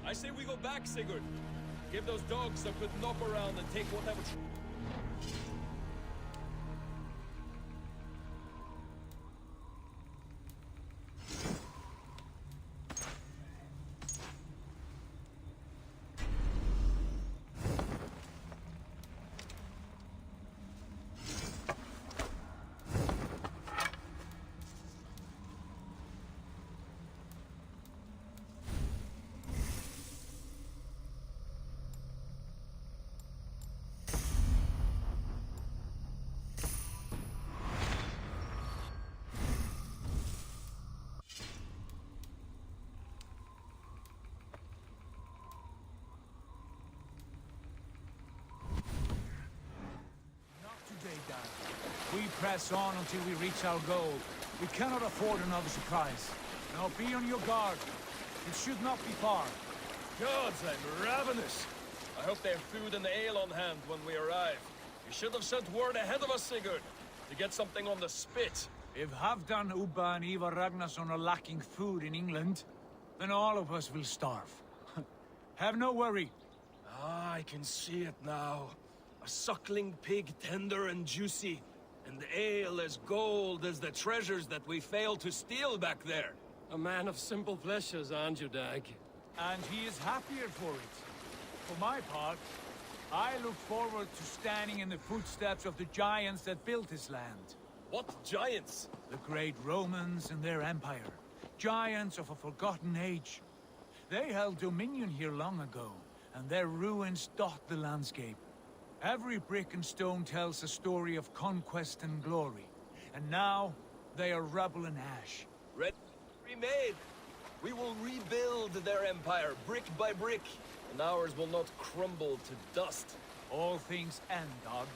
I say we go back, Sigurd. Give those dogs a good knock around and take whatever... We press on until we reach our goal. We cannot afford another surprise. Now be on your guard. It should not be far. Gods, I'm ravenous. I hope they have food and ale on hand when we arrive. You should have sent word ahead of us, Sigurd, to get something on the spit. If Halfdan, Ubba and Ivar Ragnarsson are lacking food in England, then all of us will starve. Have no worry. Ah, I can see it now. A suckling pig, tender and juicy. And ale as gold as the treasures that we failed to steal back there. A man of simple pleasures, aren't you, Dag? And he is happier for it. For my part, I look forward to standing in the footsteps of the giants that built this land. What giants? The great Romans and their empire. Giants of a forgotten age. They held dominion here long ago, and their ruins dot the landscape. Every brick and stone tells a story of conquest and glory. And now, they are rubble and ash. Remade! We will rebuild their empire, brick by brick, and ours will not crumble to dust. All things end, Dog.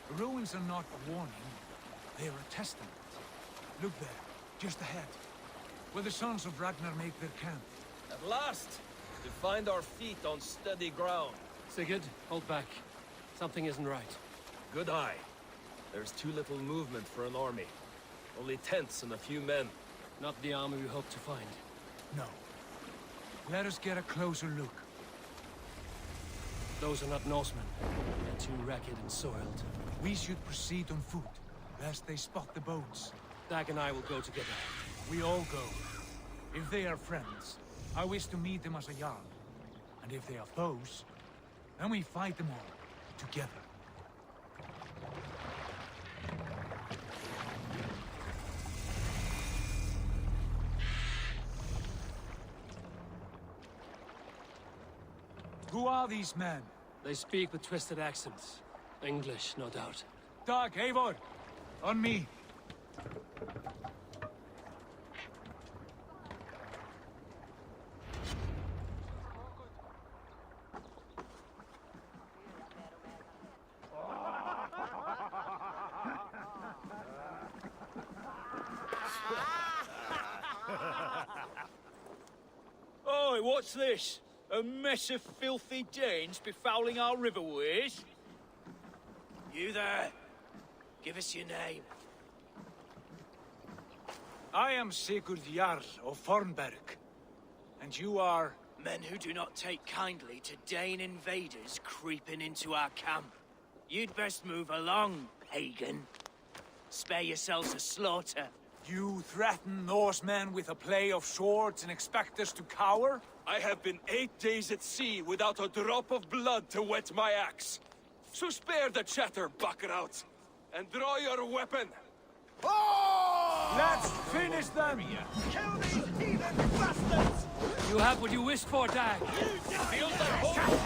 The ruins are not a warning. They are a testament. Look there, just ahead, where the sons of Ragnar make their camp. At last! To find our feet on steady ground. Sigurd, hold back. Something isn't right. Good eye. There's too little movement for an army. Only tents and a few men. Not the army we hoped to find. No. Let us get a closer look. Those are not Norsemen. They're too ragged and soiled. We should proceed on foot, lest they spot the boats. Dag and I will go together. We all go. If they are friends, I wish to meet them as a jarl. And if they are foes, then we fight them all. Together. Who are these men? They speak with twisted accents. English, no doubt. Dag, Eivor! On me! Oi, what's this? A mess of filthy Danes befouling our riverways? You there? Give us your name. I am Sigurd Jarl of Fornberg. And you are... Men who do not take kindly to Dane invaders creeping into our camp. You'd best move along, pagan. Spare yourselves a slaughter. You threaten Norsemen with a play of swords and expect us to cower? I have been 8 days at sea without a drop of blood to wet my axe. So spare the chatter, buckraut, and draw your weapon. Oh! Let's finish them! Kill these heathen bastards! You have what you wished for, Dag. It feels like home.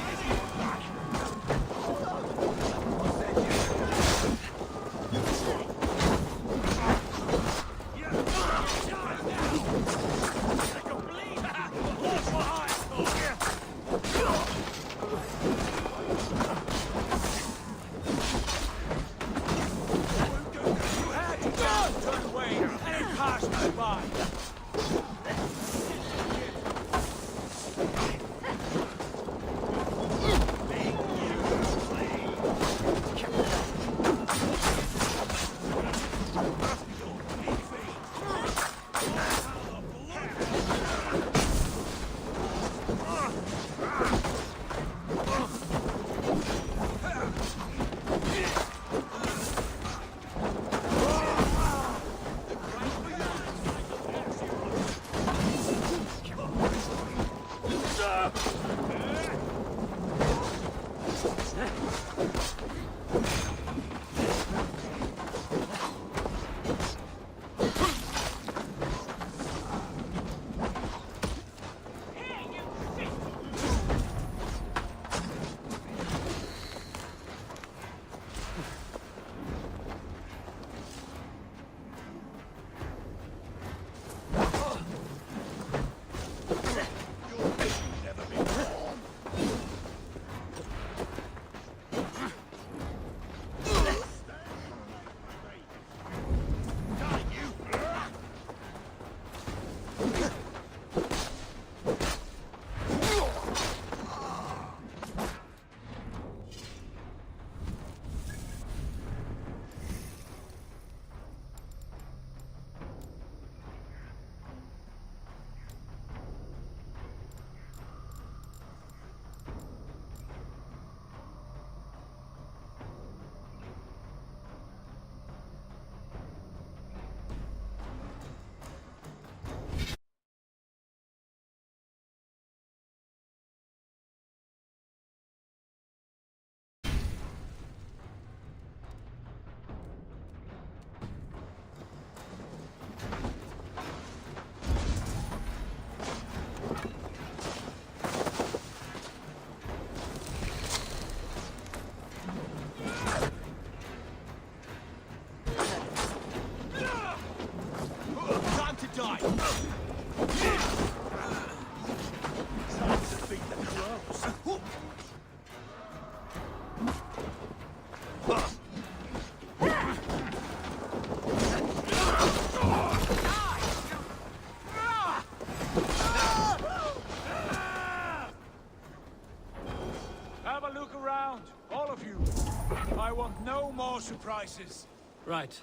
I want no more surprises. Right.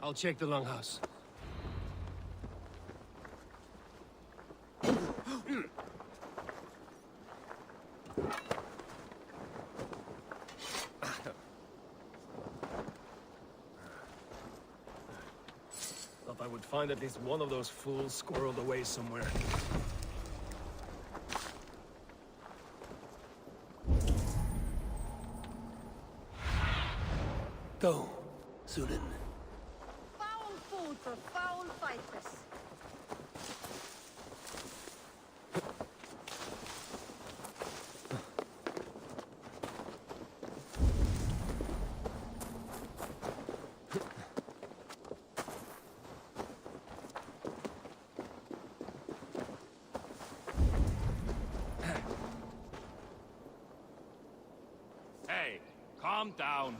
I'll check the longhouse. Thought I would find at least one of those fools squirreled away somewhere. Go, Sunan. Foul food for foul fighters. Hey, calm down.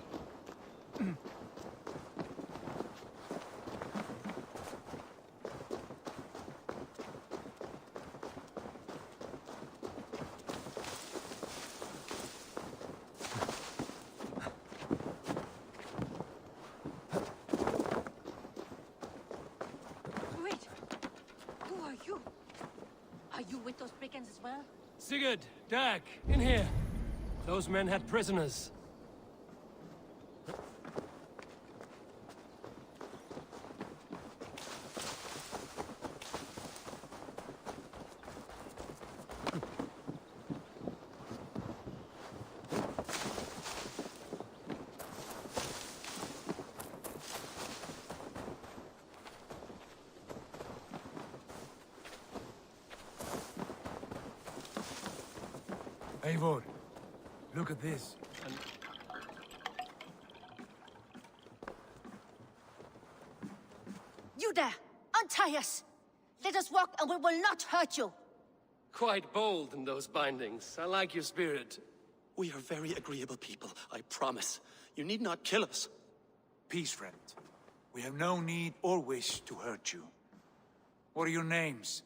Wait. Who are you? Are you with those brigands as well? Sigurd, Dag, in here. Those men had prisoners. Eivor, look at this. You there! Untie us! Let us walk and we will not hurt you! Quite bold in those bindings. I like your spirit. We are very agreeable people, I promise. You need not kill us. Peace, friend. We have no need or wish to hurt you. What are your names?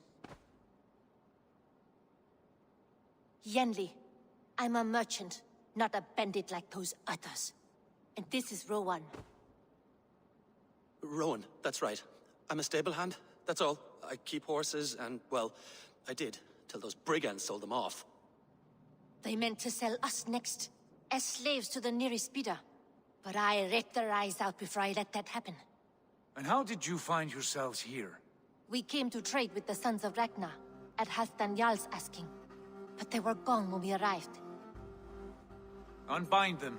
Yenli. I'm a merchant, not a bandit like those others. And this is Rowan. Rowan, that's right. I'm a stable hand, that's all. I keep horses and, well, I did, till those brigands sold them off. They meant to sell us next, as slaves to the nearest bidder. But I raked their eyes out before I let that happen. And how did you find yourselves here? We came to trade with the Sons of Ragnar, at Halfdan Jarl's asking. But they were gone when we arrived. Unbind them.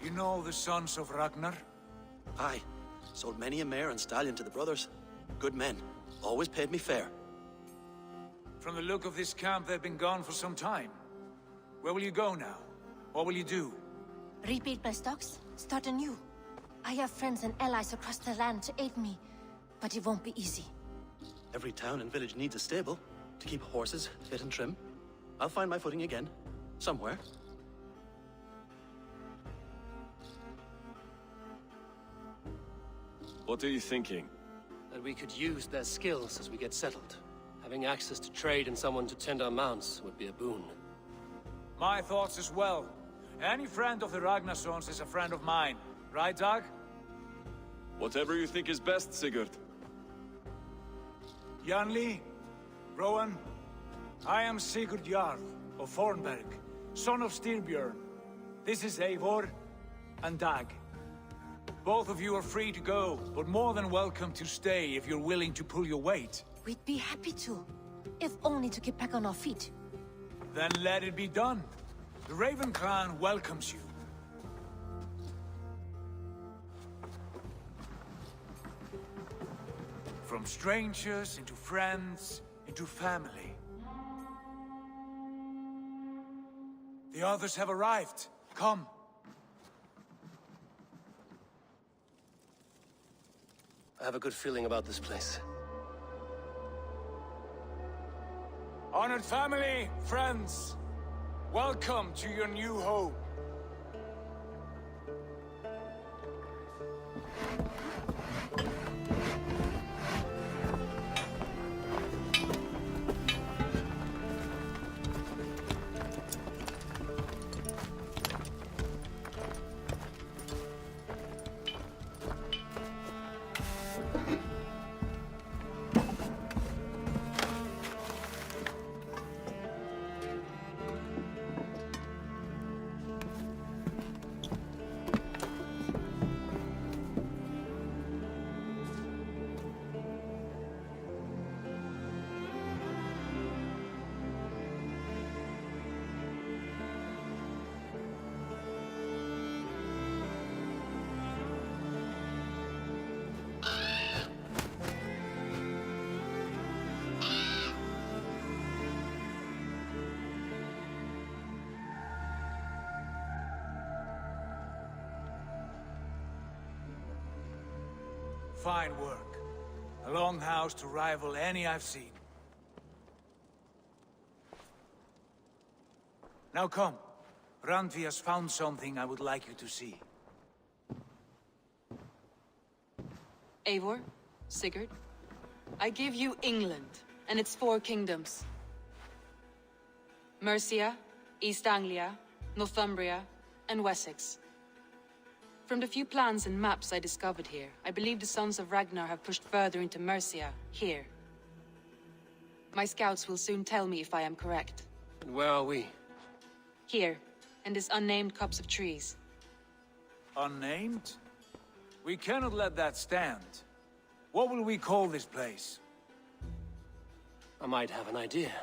You know the sons of Ragnar? Aye. Sold many a mare and stallion to the brothers. Good men. Always paid me fair. From the look of this camp, they've been gone for some time. Where will you go now? What will you do? Rebuild my stocks, start anew. I have friends and allies across the land to aid me, but it won't be easy. Every town and village needs a stable to keep horses fit and trim. I'll find my footing again. Somewhere. What are you thinking? That we could use their skills as we get settled. Having access to trade and someone to tend our mounts would be a boon. My thoughts as well. Any friend of the Ragnarsons is a friend of mine. Right, Dag? Whatever you think is best, Sigurd. Janli, Rowan, I am Sigurd Jarl of Thornberg, son of Styrbjörn. This is Eivor and Dag. Both of you are free to go, but more than welcome to stay if you're willing to pull your weight. We'd be happy to, if only to get back on our feet. Then let it be done. The Raven clan welcomes you. From strangers into friends, into family. The others have arrived. Come. I have a good feeling about this place. Honored family, friends, welcome to your new home. Fine work. A longhouse to rival any I've seen. Now come. Randvi has found something I would like you to see. Eivor, Sigurd, I give you England and its 4 kingdoms. Mercia, East Anglia, Northumbria, and Wessex. From the few plans and maps I discovered here, I believe the Sons of Ragnar have pushed further into Mercia, here. My scouts will soon tell me if I am correct. And where are we? Here, in this unnamed copse of trees. Unnamed? We cannot let that stand. What will we call this place? I might have an idea.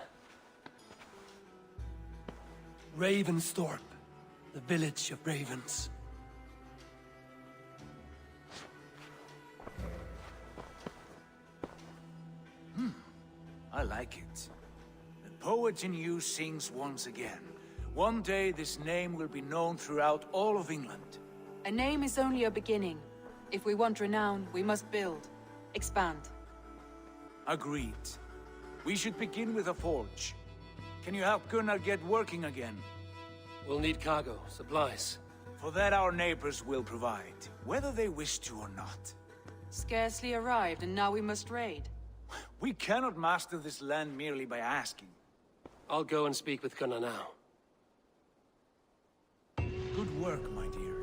Ravensthorpe, the village of ravens. I like it. The poet in you sings once again. One day this name will be known throughout all of England. A name is only a beginning. If we want renown, we must build, expand. Agreed. We should begin with a forge. Can you help Gunnar get working again? We'll need cargo, supplies. For that our neighbors will provide, whether they wish to or not. Scarcely arrived, and now we must raid. We cannot master this land merely by asking. I'll go and speak with Gunnar now. Good work, my dear.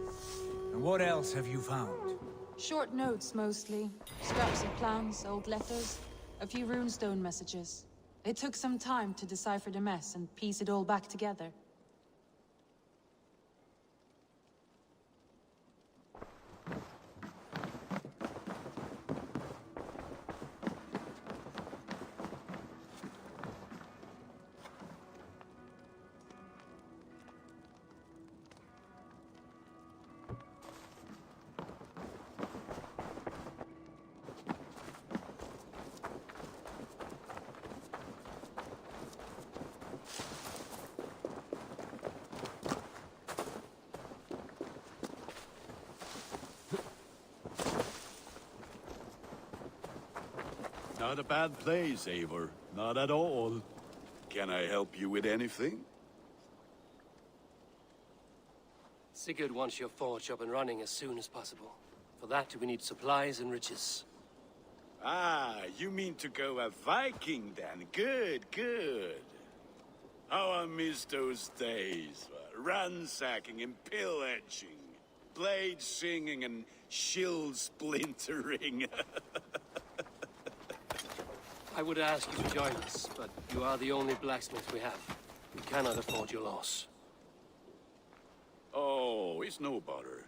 And what else have you found? Short notes, mostly. Scraps of plans, old letters, a few runestone messages. It took some time to decipher the mess and piece it all back together. Not a bad place, Eivor. Not at all. Can I help you with anything? Sigurd wants your forge up and running as soon as possible. For that, we need supplies and riches. Ah, you mean to go a Viking then? Good, good. How I miss those days. Ransacking and pillaging. Blade singing and shield splintering. I would ask you to join us, but you are the only blacksmith we have. We cannot afford your loss. Oh, it's no bother.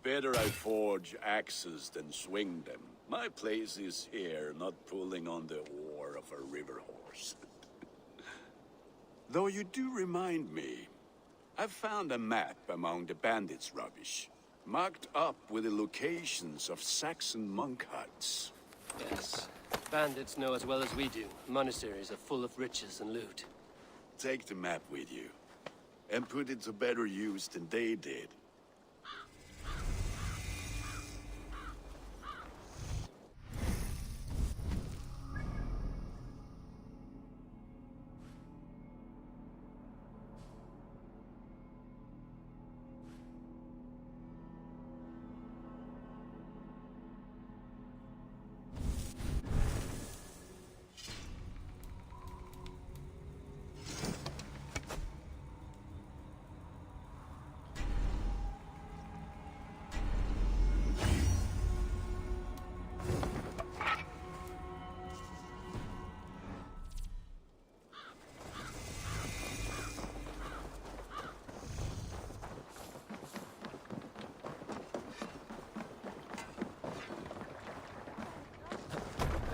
Better I forge axes than swing them. My place is here, not pulling on the oar of a river horse. Though you do remind me, I found a map among the bandits' rubbish, marked up with the locations of Saxon monk huts. Yes. Bandits know as well as we do. Monasteries are full of riches and loot. Take the map with you, and put it to better use than they did.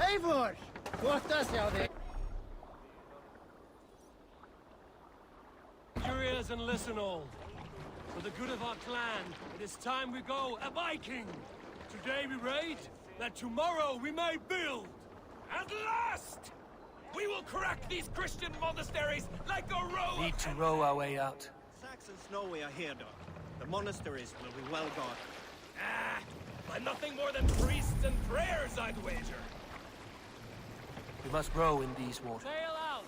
Eivor! Gott sjá þig! Curious and listen all. For the good of our clan, it is time we go a Viking. Today we raid, that tomorrow we may build. At last! We will crack these Christian monasteries like a row. Need to row our way out. Saxons know we are here, though. The monasteries will be well guarded. Ah, by nothing more than priests and prayers, I'd wager. We must row in these waters. Sail out!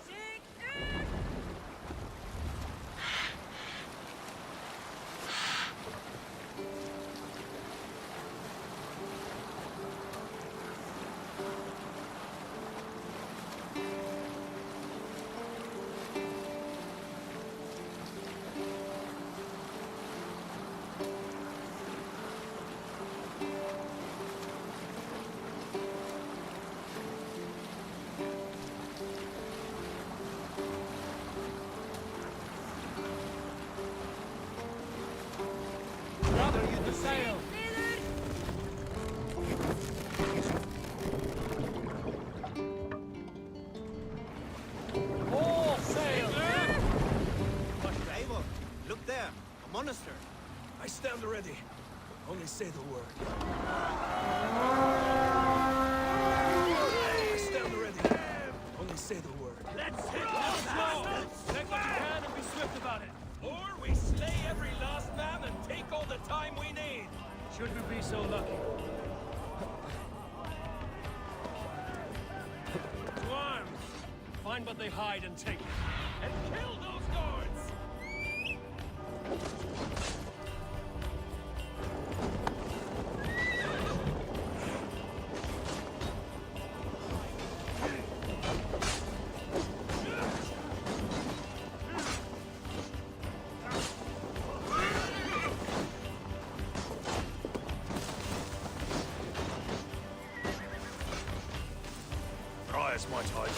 Sail! All sail! Eivor, look there! A monastery! I stand ready. Only say the word. I stand ready. Only say the word. Let's hit the snow! Take what you can and be swift about it. Or we slay every last man and take all the time we need. Should we be so lucky? To arms! Find what they hide and take it. And kill those guards! Prior's my type.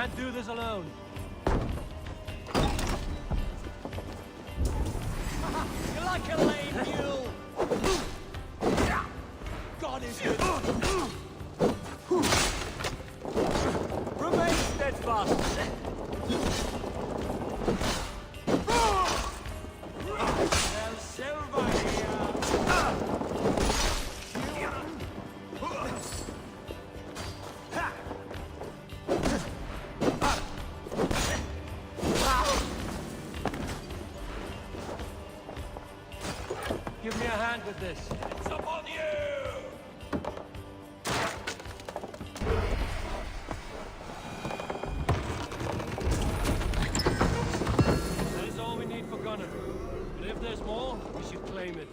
Can't do this alone. You're like a lame mule! God is good! Remain steadfast! El Silva Give me a hand with this. It's upon you! That is all we need for Gunner. But if there's more, we should claim it.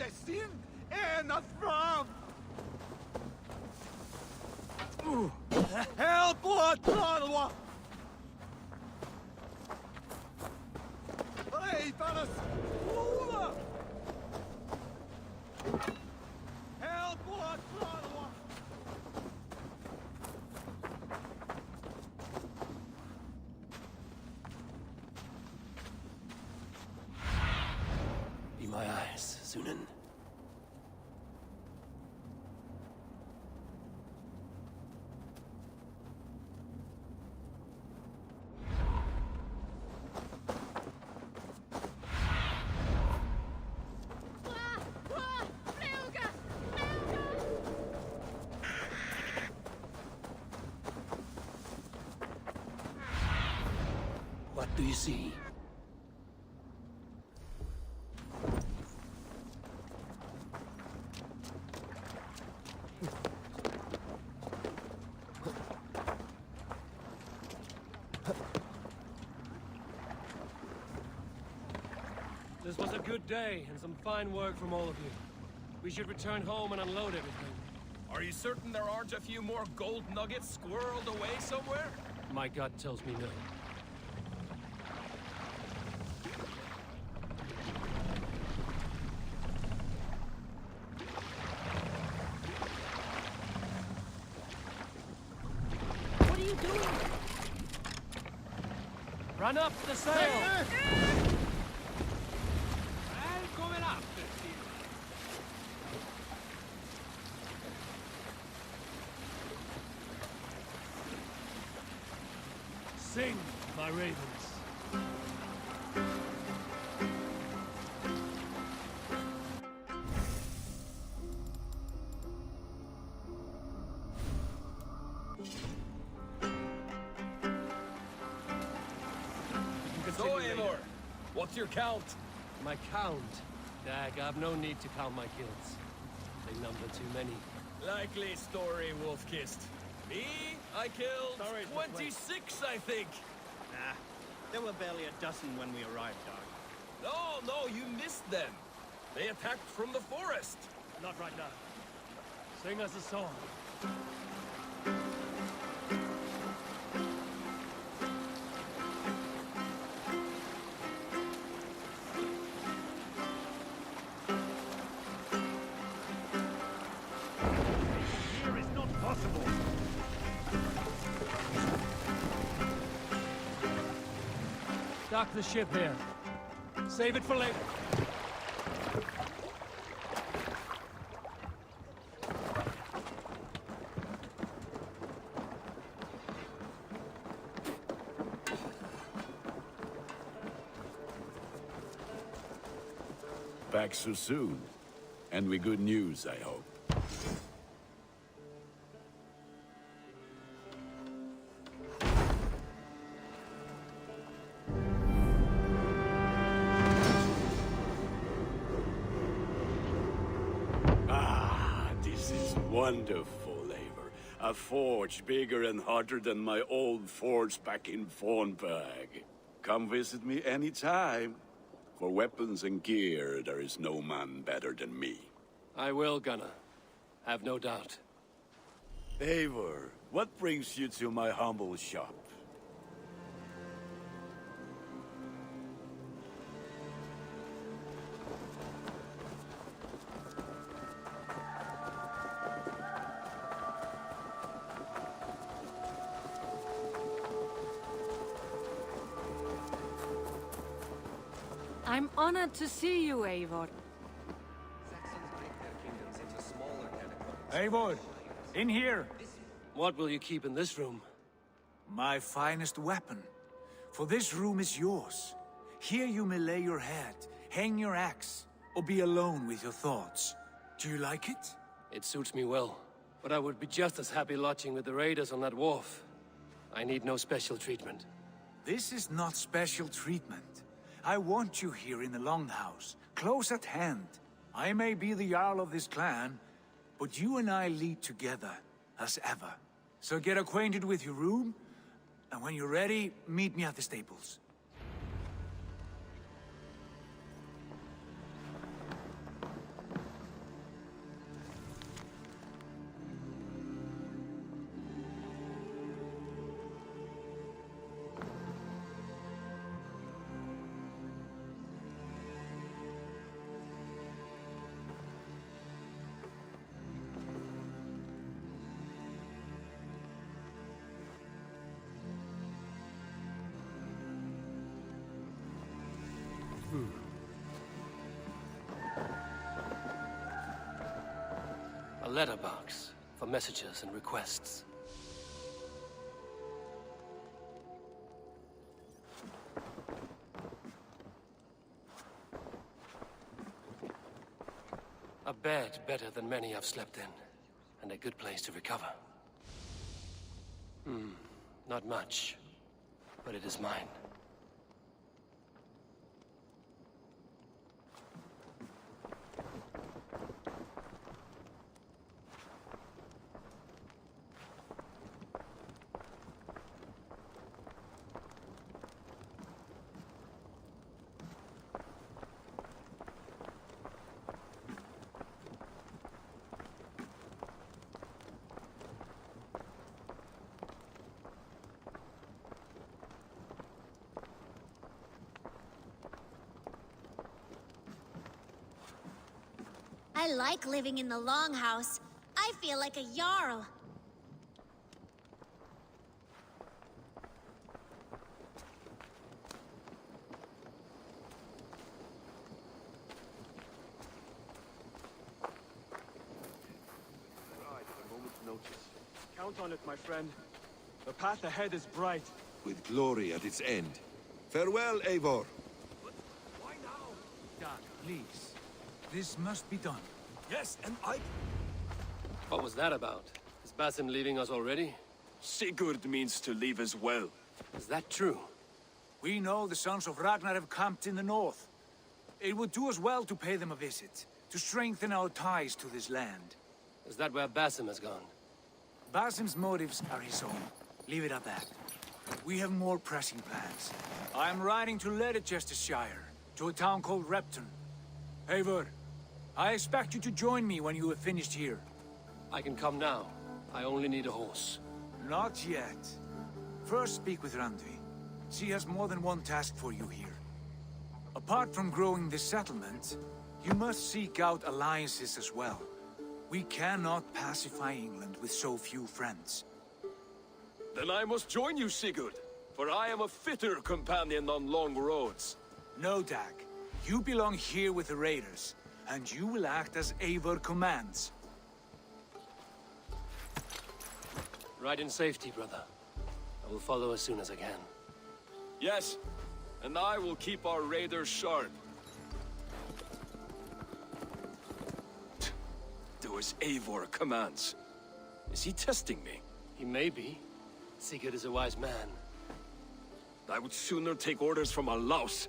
sin and a from. Help! What? Hey, Thanos! Help! What? Be my eyes, Sunan. What do you see? This was a good day, and some fine work from all of you. We should return home and unload everything. Are you certain there aren't a few more gold nuggets squirreled away somewhere? My gut tells me no. What are you doing? Run up the sail! I'm coming after you. Sing, my ravens. So, Eivor, what's your count? My count? Dag, I've no need to count my kills. They number too many. Likely story, Wolf-Kissed. Me? I killed 26, I think. Nah, there were barely a dozen when we arrived, Dog. No, you missed them. They attacked from the forest. Not right now. Sing us a song. Here is not possible. Dock the ship here. Save it for later. Back so soon. And with good news, I hope. This is wonderful, Eivor. A forge bigger and hotter than my old forge back in Fornburg. Come visit me anytime. For weapons and gear, there is no man better than me. I will, Gunnar. Have no doubt. Eivor, what brings you to my humble shop? I'm honored to see you, Eivor. Eivor, in here. What will you keep in this room? My finest weapon. For this room is yours. Here you may lay your head, hang your axe, or be alone with your thoughts. Do you like it? It suits me well. But I would be just as happy lodging with the raiders on that wharf. I need no special treatment. This is not special treatment. I want you here in the Longhouse, close at hand. I may be the Jarl of this clan, but you and I lead together, as ever. So get acquainted with your room, and when you're ready, meet me at the stables. A letterbox for messages and requests. A bed better than many I've slept in, and a good place to recover. Not much, but it is mine. I like living in the Longhouse. I feel like a Jarl. Count on it, my friend. The path ahead is bright. With glory at its end. Farewell, Eivor. Why now? Dag, please. This must be done. Yes, and I... What was that about? Is Basim leaving us already? Sigurd means to leave as well. Is that true? We know the sons of Ragnar have camped in the north. It would do us well to pay them a visit, to strengthen our ties to this land. Is that where Basim has gone? Basim's motives are his own. Leave it at that. We have more pressing plans. I am riding to Leicestershire, to a town called Repton. Eivor, I expect you to join me when you have finished here. I can come now. I only need a horse. Not yet. First speak with Randvi. She has more than one task for you here. Apart from growing this settlement, you must seek out alliances as well. We cannot pacify England with so few friends. Then I must join you, Sigurd, for I am a fitter companion on long roads. No, Dag. You belong here with the raiders, and you will act as Eivor commands. Ride in safety, brother. I will follow as soon as I can. Yes, and I will keep our raiders sharp. Do as Eivor commands. Is he testing me? He may be. Sigurd is a wise man. I would sooner take orders from a louse.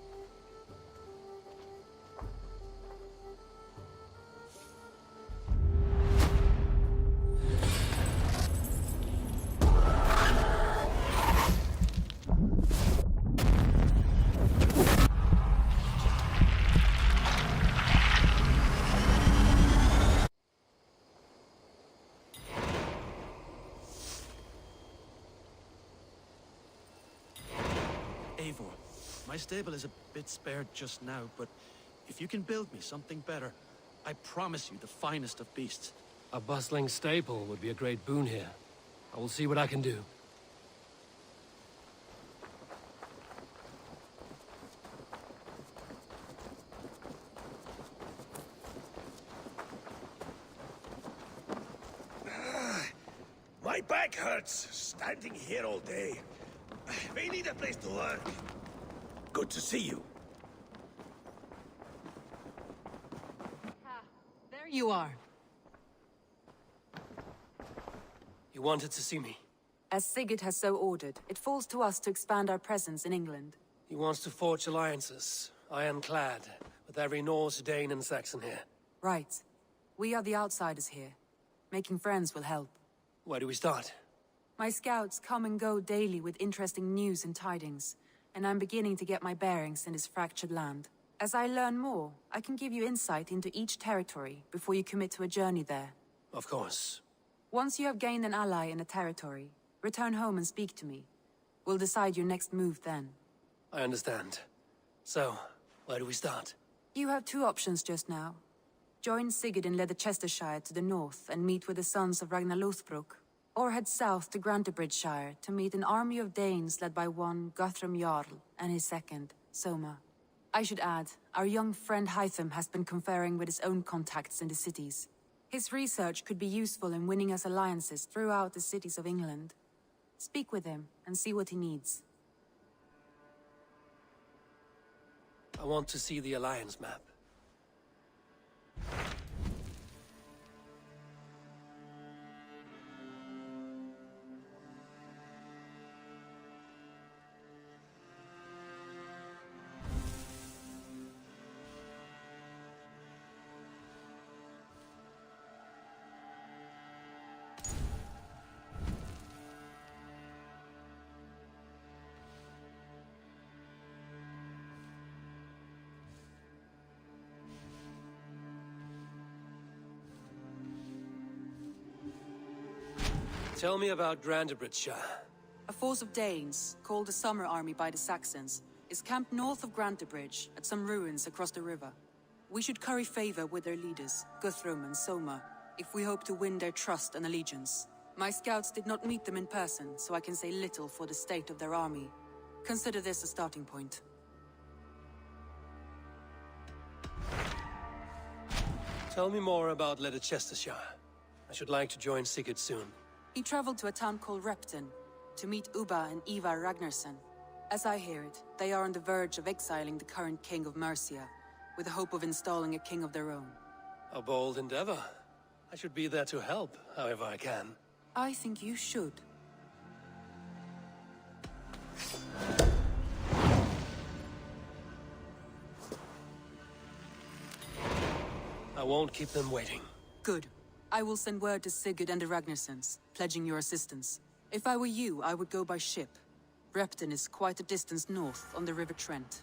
Eivor, my stable is a bit spared just now, but if you can build me something better, I promise you the finest of beasts. A bustling stable would be a great boon here. I will see what I can do. My back hurts, standing here all day. We need a place to work. Good to see you. There you are. You wanted to see me? As Sigurd has so ordered, it falls to us to expand our presence in England. He wants to forge alliances, ironclad, with every Norse, Dane, and Saxon here. Right. We are the outsiders here. Making friends will help. Where do we start? My scouts come and go daily with interesting news and tidings, and I'm beginning to get my bearings in this fractured land. As I learn more, I can give you insight into each territory before you commit to a journey there. Of course. Once you have gained an ally in a territory, return home and speak to me. We'll decide your next move then. I understand. So, where do we start? You have two options just now. Join Sigurd in Leicestershire to the north and meet with the sons of Ragnar Lothbrok, or head south to Grantebridgeshire to meet an army of Danes led by one Guthrum Jarl and his second, Soma. I should add, our young friend Hytham has been conferring with his own contacts in the cities. His research could be useful in winning us alliances throughout the cities of England. Speak with him and see what he needs. I want to see the Alliance map. Tell me about Grantebridge. A force of Danes, called the Summer Army by the Saxons, is camped north of Grantebridge at some ruins across the river. We should curry favor with their leaders, Guthrum and Soma, if we hope to win their trust and allegiance. My scouts did not meet them in person, so I can say little for the state of their army. Consider this a starting point. Tell me more about Leicestershire. I should like to join Sigurd soon. He traveled to a town called Repton to meet Ubba and Ivar Ragnarsson. As I hear it, they are on the verge of exiling the current king of Mercia, with the hope of installing a king of their own. A bold endeavor. I should be there to help, however I can. I think you should. I won't keep them waiting. Good. I will send word to Sigurd and the Ragnarssons, pledging your assistance. If I were you, I would go by ship. Repton is quite a distance north on the River Trent.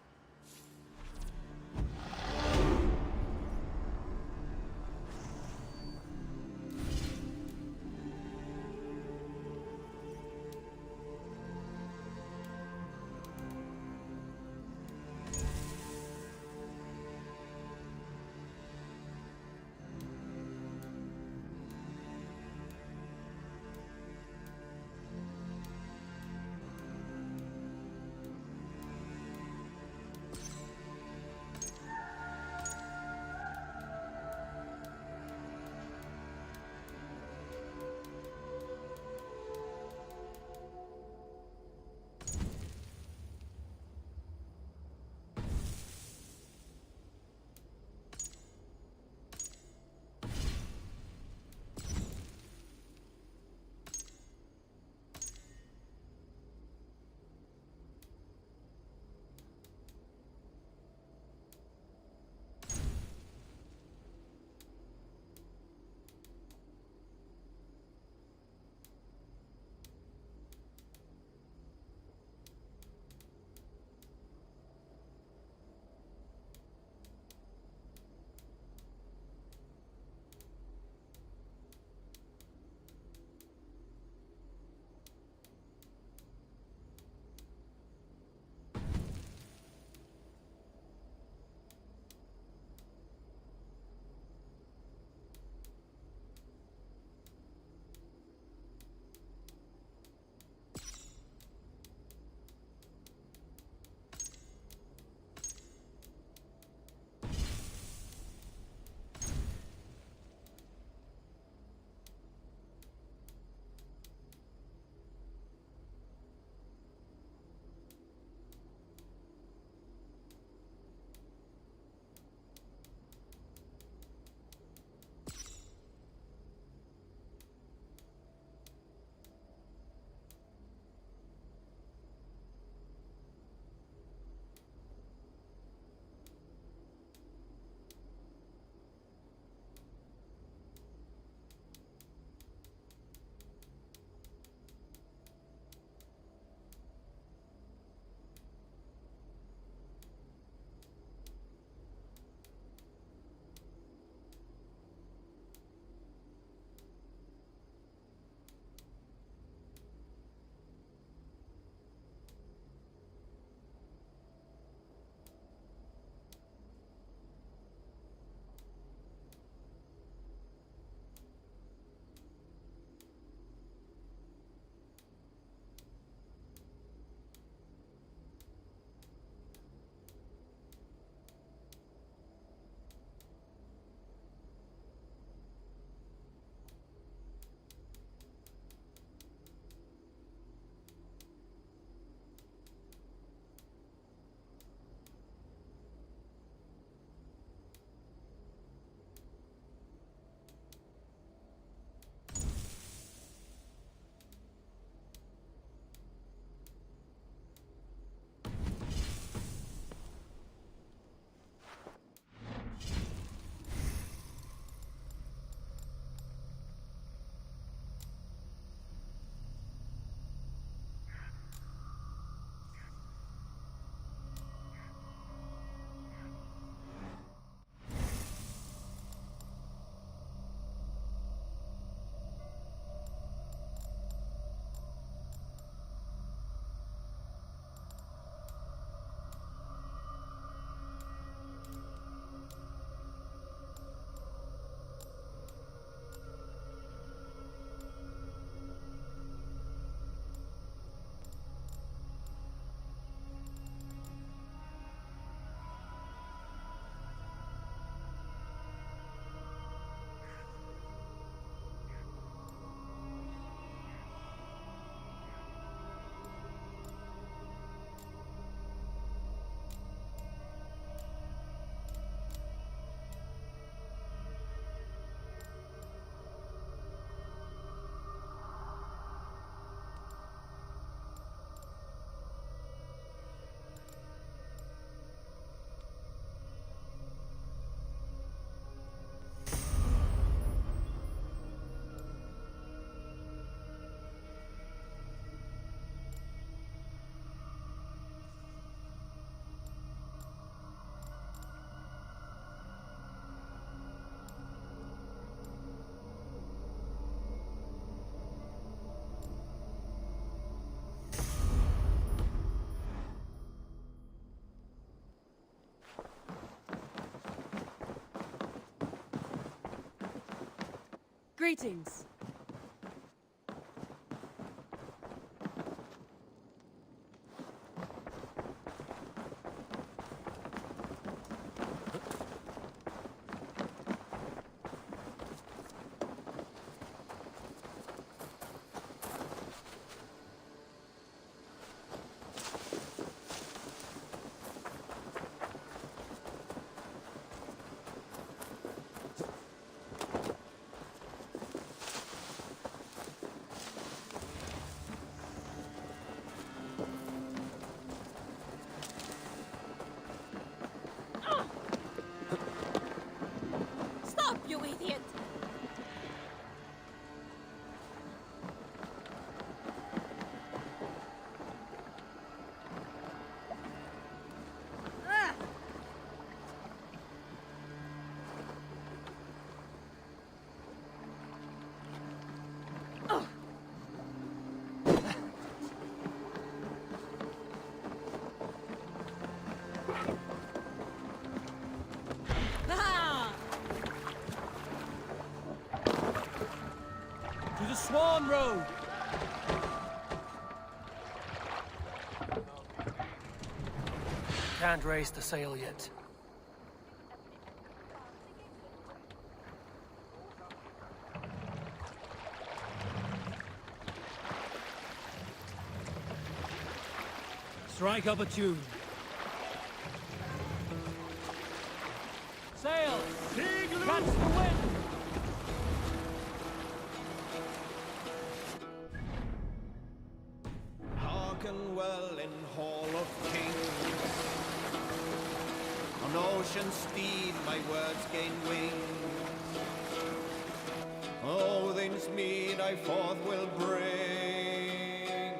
Greetings. Stop, you idiot! To the Swan Road! Can't raise the sail yet. Strike up a tune. Sail! Catch the wind! Hearken well in Hall of Kings. On ocean steed my words gain wings. Odin's mead I forth will bring.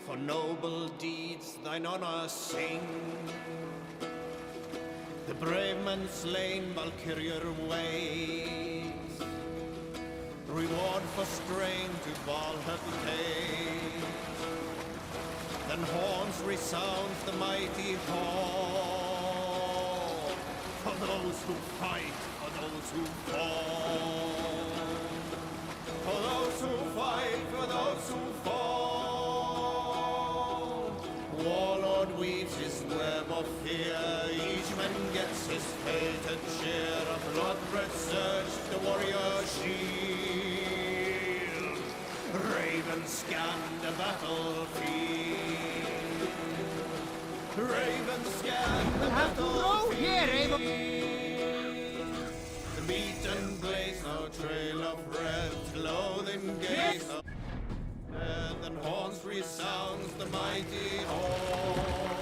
For noble deeds thine honor sing. The brave man slain Valkyrier ways. Reward for strength to Valhalla pays. Then horns resounds the mighty call. For those who fight, for those who fall. For those who fight, for those who fall. Warlord weaves his web of fear. Each man gets his fate and share. A blood-red surge, the warrior shield. Ravens scan the battlefield. Ravens scan the battlefield. The beaten blaze, no trail of red, clothing gaze. And then horns resounds the mighty horn.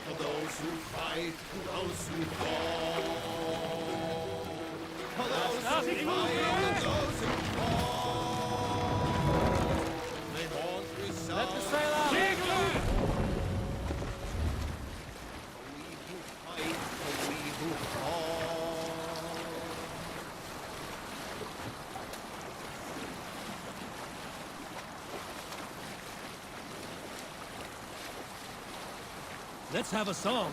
For those who fight, for those who fall. For those who fight, for those who fall. The horns resound. Let the sail out! For we who fight, for we who fall. Let's have a song.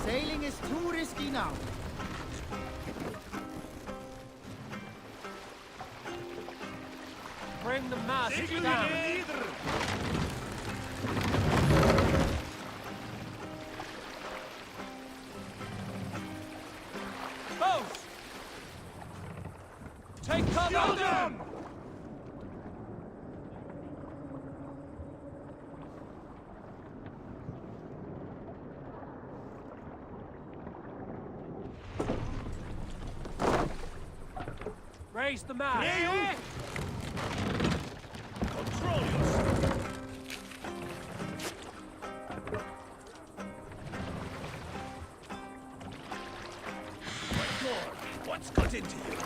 Sailing is too risky now. Bring the mast down. Boats! Got them! Raise the mast! Control yourself! My lord, what's got into you?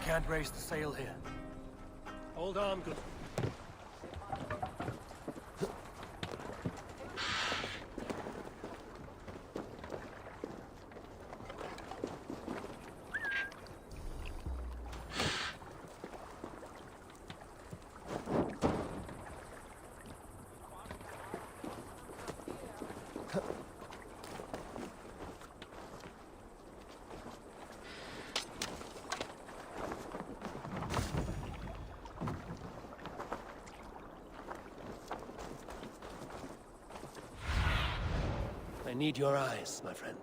Can't raise the sail here. Hold on, good. I need your eyes, my friend.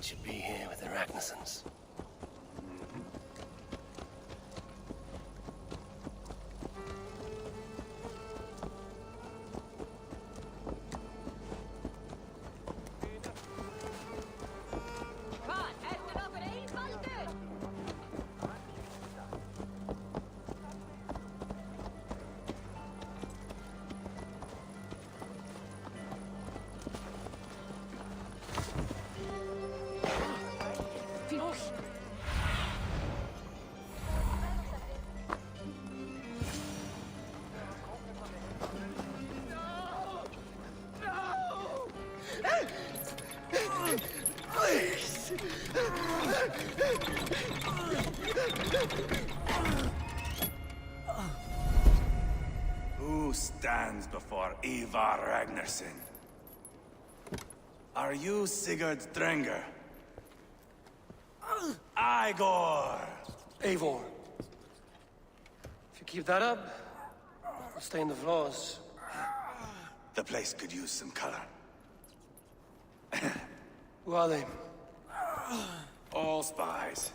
It should be here with the Ragnarsons. Who stands before Ivar Ragnarsson? Are you Sigurd Drenger? Igor! Eivor. If you keep that up, I'll stain the floors. The place could use some color. Who are they? All spies.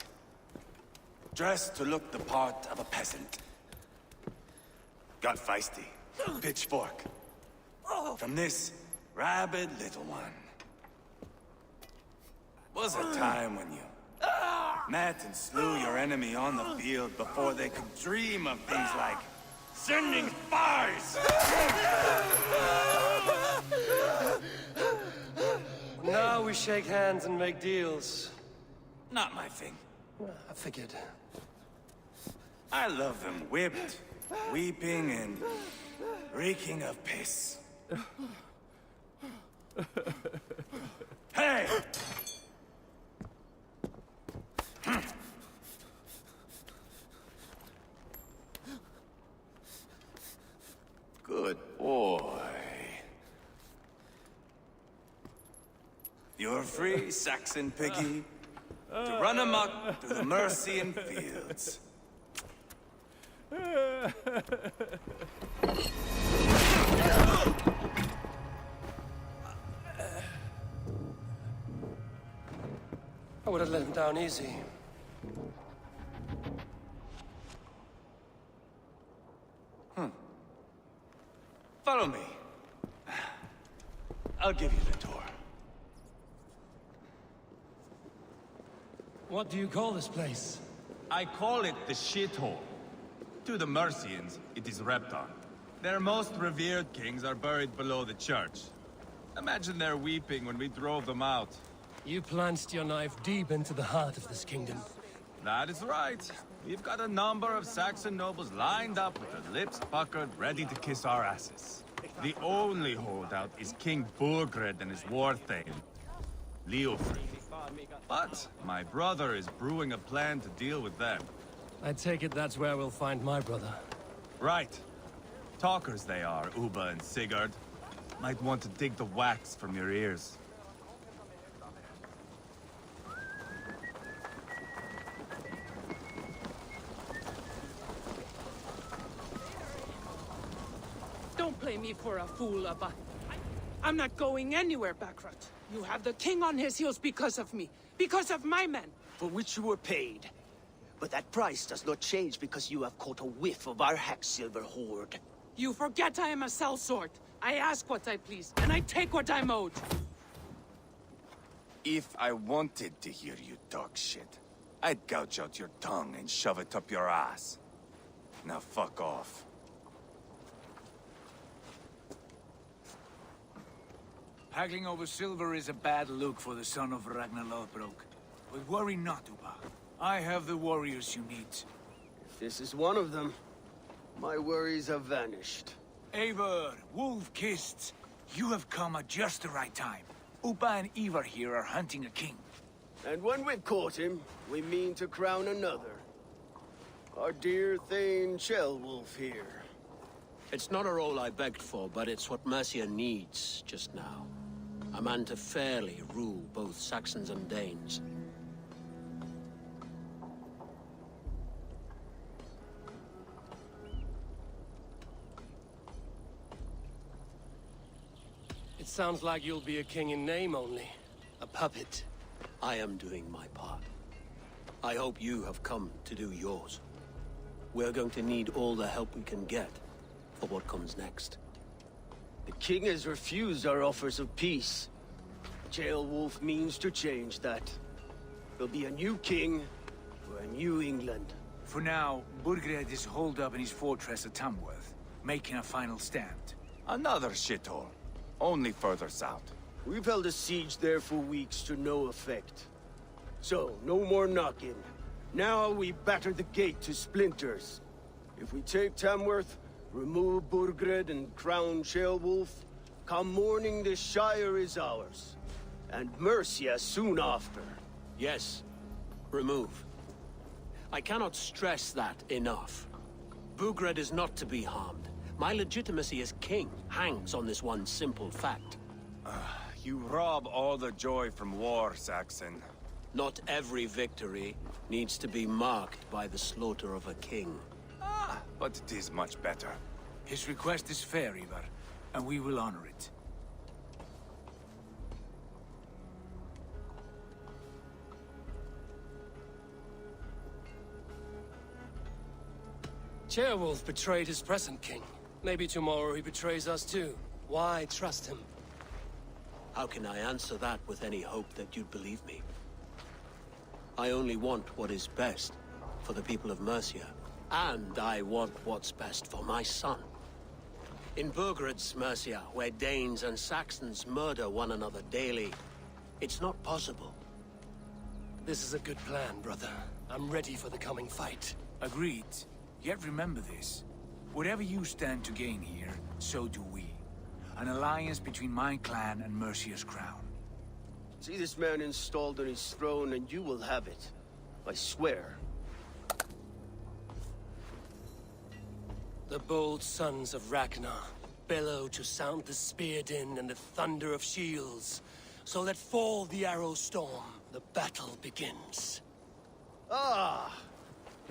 Dressed to look the part of a peasant. Got feisty. Pitchfork. From this rabid little one. Was a time when you met and slew your enemy on the field before they could dream of things like sending spies! Now we shake hands and make deals. Not my thing. I figured. I love them whipped, weeping, and reeking of piss. Hey! Good boy. You're free, Saxon piggy, to run amok through the Mercian fields. I would have let him down easy. Follow me. I'll give you the tour. What do you call this place? I call it the shithole. To the Mercians, it is Repton. Their most revered kings are buried below the church. Imagine their weeping when we drove them out. You plunged your knife deep into the heart of this kingdom. That is right. We've got a number of Saxon nobles lined up with their lips puckered, ready to kiss our asses. The only holdout is King Burgred and his war thane, Leofried. But my brother is brewing a plan to deal with them. I take it that's where we'll find my brother. Right. Talkers they are, Uba and Sigurd. Might want to dig the wax from your ears. Don't play me for a fool, Abba. I'm not going anywhere, Backrot. You have the king on his heels because of me. Because of my men. For which you were paid. But that price does not change because you have caught a whiff of our Hacksilver hoard. You forget I am a sellsword. I ask what I please, and I take what I'm owed. If I wanted to hear you talk shit, I'd gouge out your tongue and shove it up your ass. Now fuck off. Haggling over silver is a bad look for the son of Ragnar Lothbrok. But worry not, Uba. I have the warriors you need. If this is one of them, my worries have vanished. Eivor, wolf-kissed, you have come at just the right time. Uba and Ivar here are hunting a king. And when we've caught him, we mean to crown another. Our dear Thane Shellwolf here. It's not a role I begged for, but it's what Mercia needs just now. A man to fairly rule both Saxons and Danes. It sounds like you'll be a king in name only. A puppet. I am doing my part. I hope you have come to do yours. We're going to need all the help we can get for what comes next. The king has refused our offers of peace. Ceolwulf means to change that. There'll be a new king for a new England. For now, Burgred is holed up in his fortress at Tamworth, making a final stand. Another shithole. Only further south. We've held a siege there for weeks to no effect. So, no more knocking. Now we batter the gate to splinters. If we take Tamworth, remove Burgred and crown Ceolwulf, come morning the Shire is ours. And Mercia soon after. Yes, remove. I cannot stress that enough. Burgred is not to be harmed. My legitimacy as king hangs on this one simple fact. You rob all the joy from war, Saxon. Not every victory needs to be marked by the slaughter of a king. But it is much better. His request is fair, Ivar, and we will honor it. Ceolwulf betrayed his present king. Maybe tomorrow he betrays us too. Why trust him? How can I answer that with any hope that you'd believe me? I only want what is best for the people of Mercia. And I want what's best for my son. In Burgred's Mercia, where Danes and Saxons murder one another daily, it's not possible. This is a good plan, brother. I'm ready for the coming fight. Agreed. Yet remember this. Whatever you stand to gain here, so do we. An alliance between my clan and Mercia's crown. See this man installed on his throne and you will have it. I swear. The bold sons of Ragnar bellow to sound the spear din and the thunder of shields. So let fall the arrow storm. The battle begins. Ah!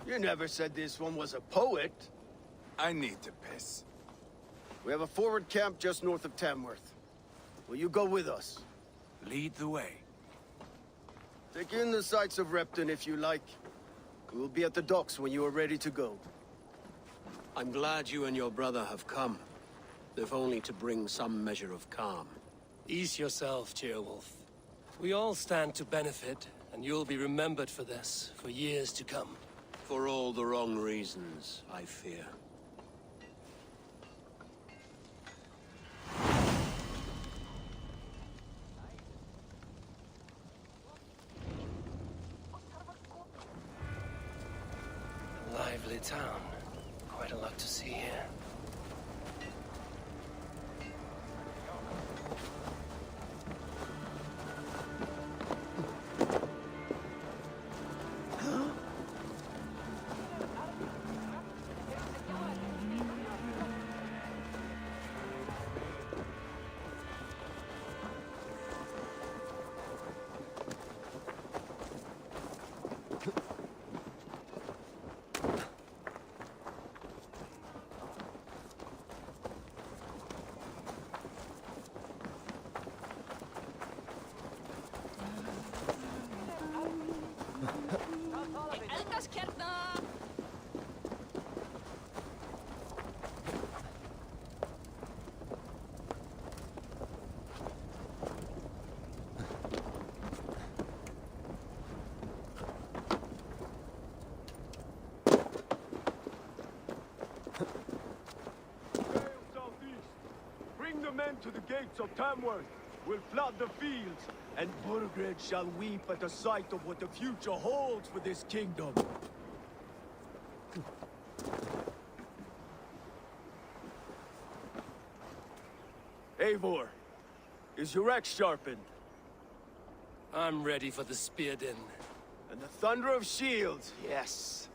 You never said this one was a poet. I need to piss. We have a forward camp just north of Tamworth. Will you go with us? Lead the way. Take in the sights of Repton if you like. We'll be at the docks when you are ready to go. I'm glad you and your brother have come, if only to bring some measure of calm. Ease yourself, Ceolwulf. We all stand to benefit, and you'll be remembered for this, for years to come. For all the wrong reasons, I fear. Lively town. Quite a lot to see here. Bring the men to the gates of Tamworth. We'll flood the fields, and Burgred shall weep at the sight of what the future holds for this kingdom. Eivor, is your axe sharpened? I'm ready for the spear din. And the thunder of shields, yes.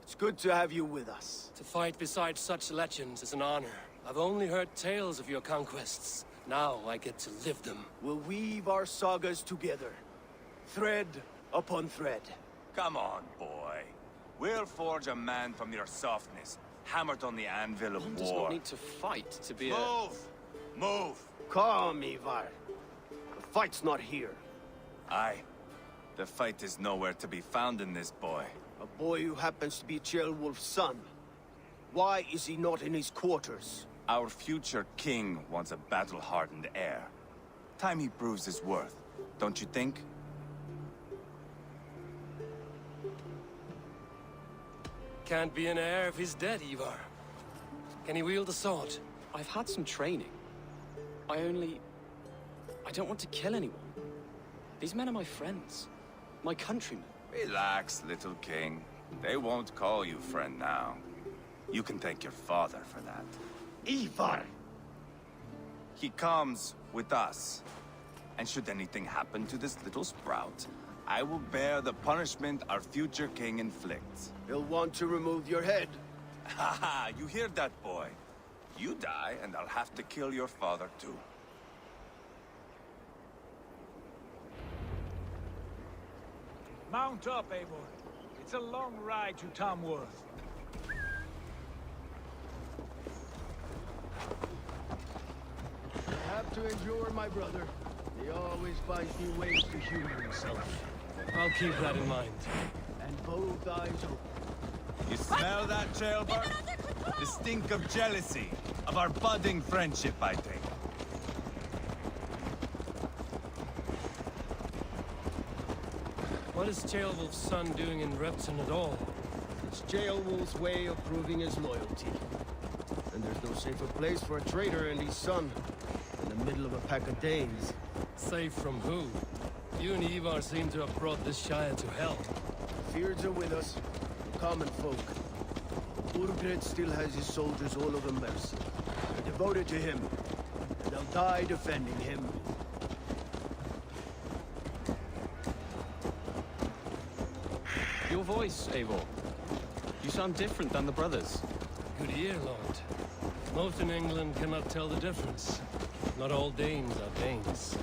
It's good to have you with us. To fight beside such legends is an honor. I've only heard tales of your conquests. Now I get to live them. We'll weave our sagas together. Thread upon thread. Come on, boy. We'll forge a man from your softness, hammered on the anvil of One war. does not need to fight to be Move! Move! Calm, Ivar. The fight's not here. Aye. The fight is nowhere to be found in this boy. A boy who happens to be Ceolwulf's son. Why is he not in his quarters? Our future king wants a battle-hardened heir. Time he proves his worth, don't you think? Can't be an heir if he's dead, Ivar. Can he wield a sword? I've had some training. I don't want to kill anyone. These men are my friends. My countrymen. Relax, little king. They won't call you friend now. You can thank your father for that. Ivar! He comes with us. And should anything happen to this little sprout, I will bear the punishment our future king inflicts. He'll want to remove your head. Haha, you hear that, boy? You die, and I'll have to kill your father, too. Mount up, Eivor. It's a long ride to Tamworth. I have to endure my brother. He always finds new ways to humor himself. I'll keep that in mind. And both eyes open. You smell that, Ceolbert? The stink of jealousy, of our budding friendship, I think. What is Ceolwulf's son doing in Repton at all? It's Ceolwulf's way of proving his loyalty. And there's no safer place for a traitor and his son in the middle of a pack of Danes. Safe from who? You and Ivar seem to have brought this Shire to hell. Fears are with us, the common folk. Burgred still has his soldiers all over Mercia. They're devoted to him, and they'll die defending him. Your voice, Eivor. You sound different than the brothers. Good ear, Lord. Most in England cannot tell the difference. Not all Danes are Danes.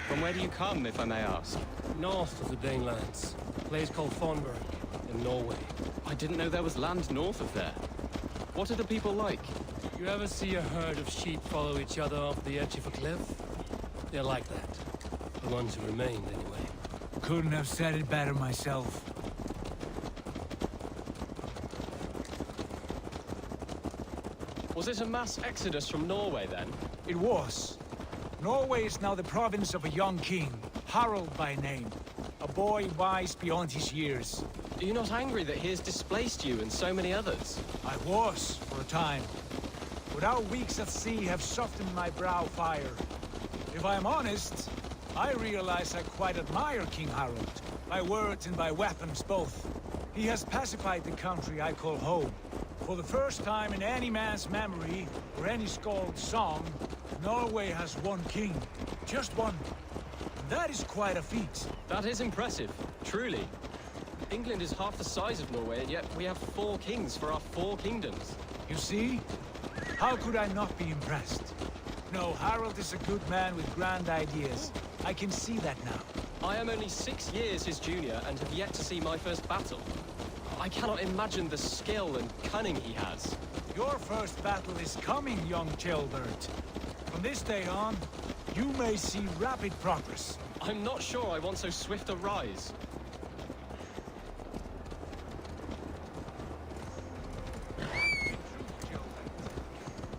From where do you come, if I may ask? North of the Danelands. A place called Thornburg, in Norway. I didn't know there was land north of there. What are the people like? You ever see a herd of sheep follow each other off the edge of a cliff? They're like that. The ones who remained, anyway. Couldn't have said it better myself. Was it a mass exodus from Norway, then? It was. Norway is now the province of a young king, Harald by name. A boy wise beyond his years. Are you not angry that he has displaced you and so many others? I was, for a time. But our weeks at sea have softened my brow fire. If I am honest, I realize I quite admire King Harald. By words and by weapons both. He has pacified the country I call home. For the first time in any man's memory, or any skald's song, Norway has one king. Just one. And that is quite a feat. That is impressive, truly. England is half the size of Norway, and yet we have 4 kings for our 4 kingdoms. You see? How could I not be impressed? No, Harald is a good man with grand ideas. I can see that now. I am only 6 years his junior and have yet to see my first battle. I cannot imagine the skill and cunning he has. Your first battle is coming, young Ceolbert. From this day on, you may see rapid progress. I'm not sure I want so swift a rise.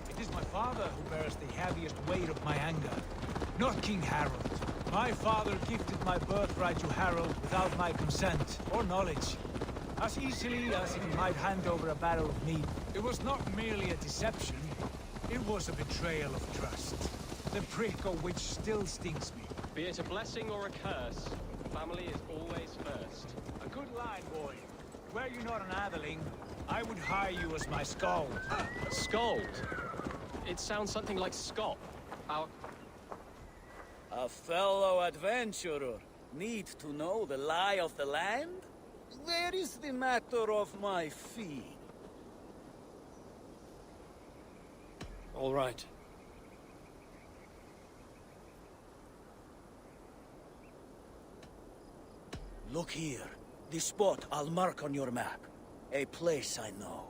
It is my father who bears the heaviest weight of my anger, not King Harald. My father gifted my birthright to Harald without my consent or knowledge. As easily as he might hand over a barrel of meat. It was not merely a deception, it was a betrayal of trust. The prick of which still stings me. Be it a blessing or a curse, family is always first. A good line, boy. Were you not an atheling, I would hire you as my skald. Skald? It sounds something like Scott. A fellow adventurer need to know the lie of the land? There is the matter of my fee. All right. Look here. This spot I'll mark on your map. A place I know.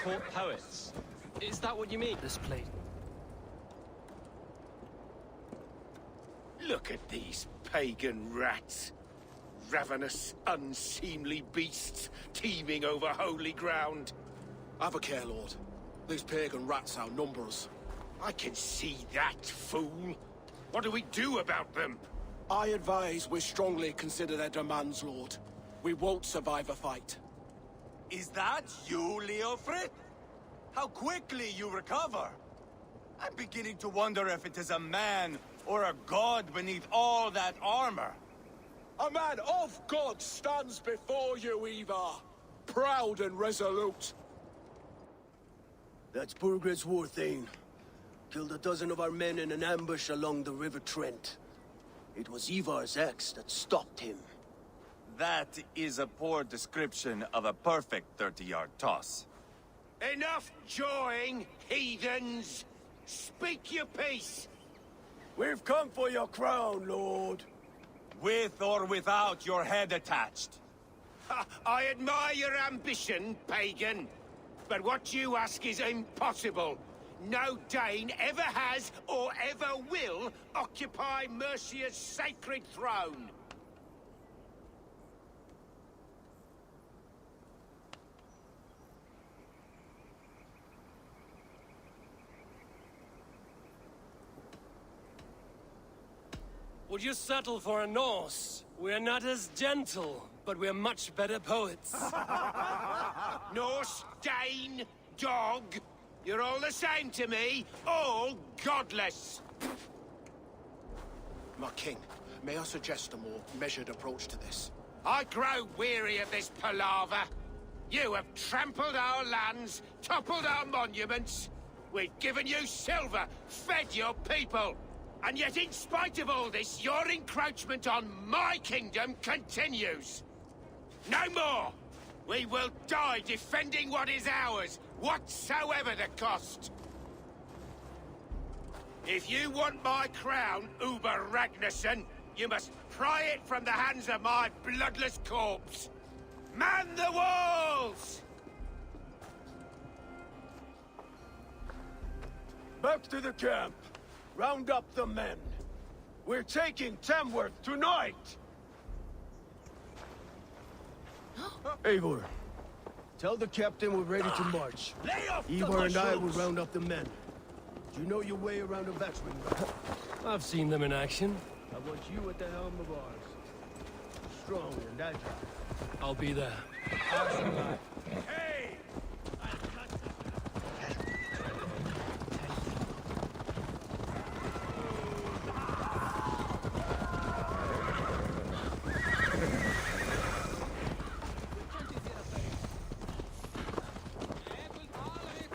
court poets. Is that what you mean? This plate. Look at these pagan rats. Ravenous, unseemly beasts teeming over holy ground. Have a care, Lord. These pagan rats outnumber us. I can see that, fool. What do we do about them? I advise we strongly consider their demands, Lord. We won't survive a fight. Is that you, Leofrid? How quickly you recover! I'm beginning to wonder if it is a man or a god beneath all that armor. A man of God stands before you, Ivar. Proud and resolute. That's Burgred's war thane. Killed a dozen of our men in an ambush along the River Trent. It was Ivar's axe that stopped him. That is a poor description of a perfect 30-yard toss. Enough jawing, heathens! Speak your piece! We've come for your crown, Lord. With or without your head attached. Ha, I admire your ambition, pagan. But what you ask is impossible. No Dane ever has or ever will occupy Mercia's sacred throne. Would you settle for a Norse? We're not as gentle, but we're much better poets. Norse, Dane, dog. You're all the same to me. All godless. My king, may I suggest a more measured approach to this? I grow weary of this palaver. You have trampled our lands, toppled our monuments. We've given you silver, fed your people. And yet, in spite of all this, your encroachment on my kingdom continues. No more! We will die defending what is ours, whatsoever the cost. If you want my crown, Uber Ragnarsson, you must pry it from the hands of my bloodless corpse. Man the walls! Back to the camp. Round up the men. We're taking Tamworth tonight! Eivor, tell the captain we're ready to march. Eivor and I will round up the men. Do you know your way around a battering ram? I've seen them in action. I want you at the helm of ours. Strong and agile. I'll be there. Hey!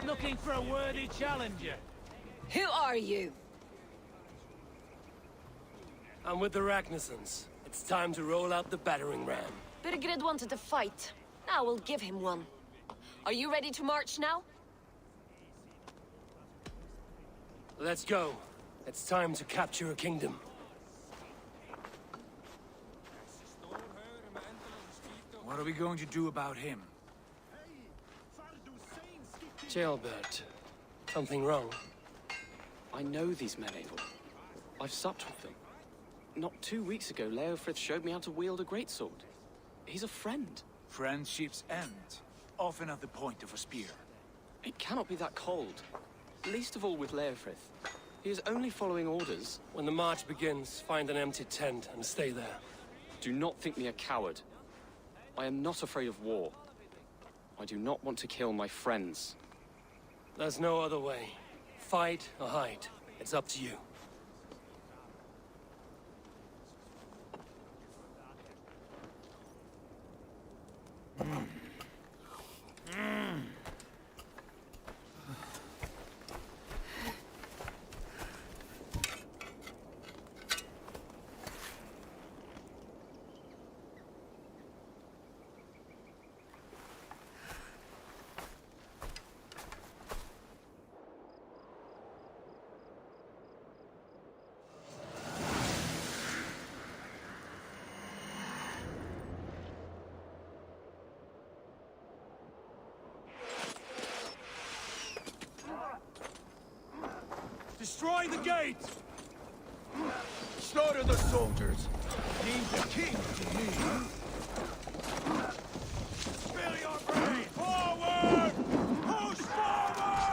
Looking for a worthy challenger. Who are you? I'm with the Ragnarssons. It's time to roll out the battering ram. Burgred wanted to fight. Now we'll give him one. Are you ready to march now? Let's go. It's time to capture a kingdom. What are we going to do about him? Jailbert. Something wrong? I know these men, Eivor. I've supped with them. Not 2 weeks ago, Leofrith showed me how to wield a greatsword. He's a friend. Friendships end, often at the point of a spear. It cannot be that cold. Least of all with Leofrith. He is only following orders. When the march begins, find an empty tent and stay there. Do not think me a coward. I am not afraid of war. I do not want to kill my friends. There's no other way. Fight or hide. It's up to you. Destroy the gate! Slaughter the soldiers! Leave the king to me! Spill your brain! Forward! Push forward!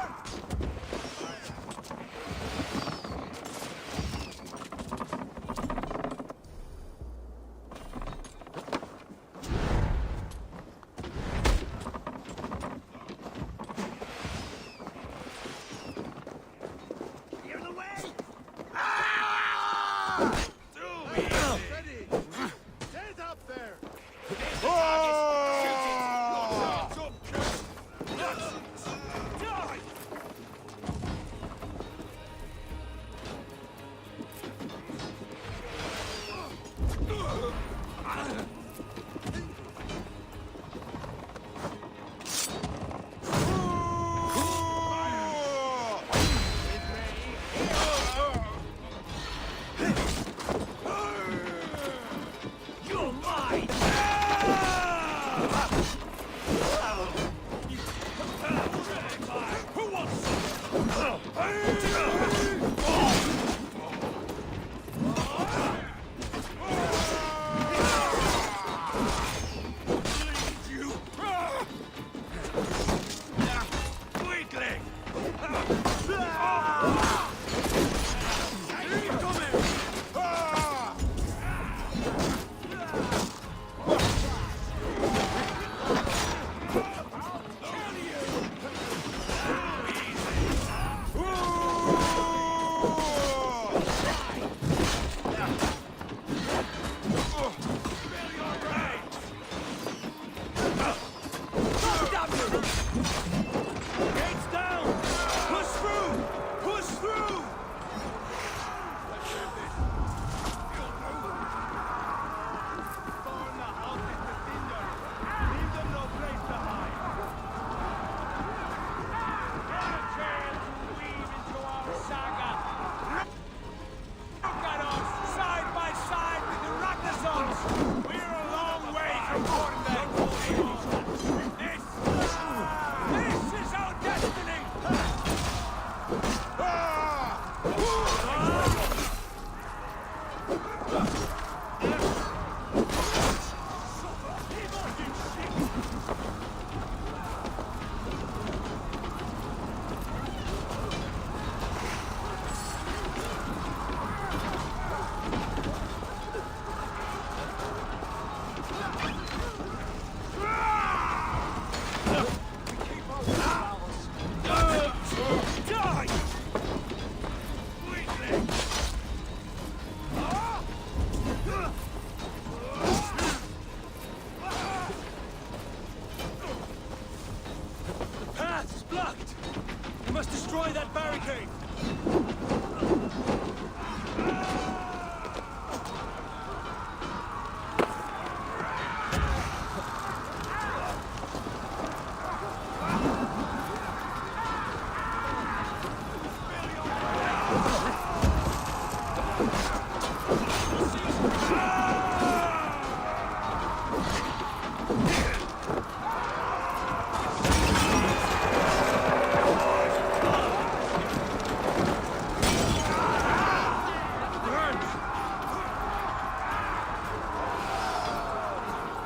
Destroy that barricade!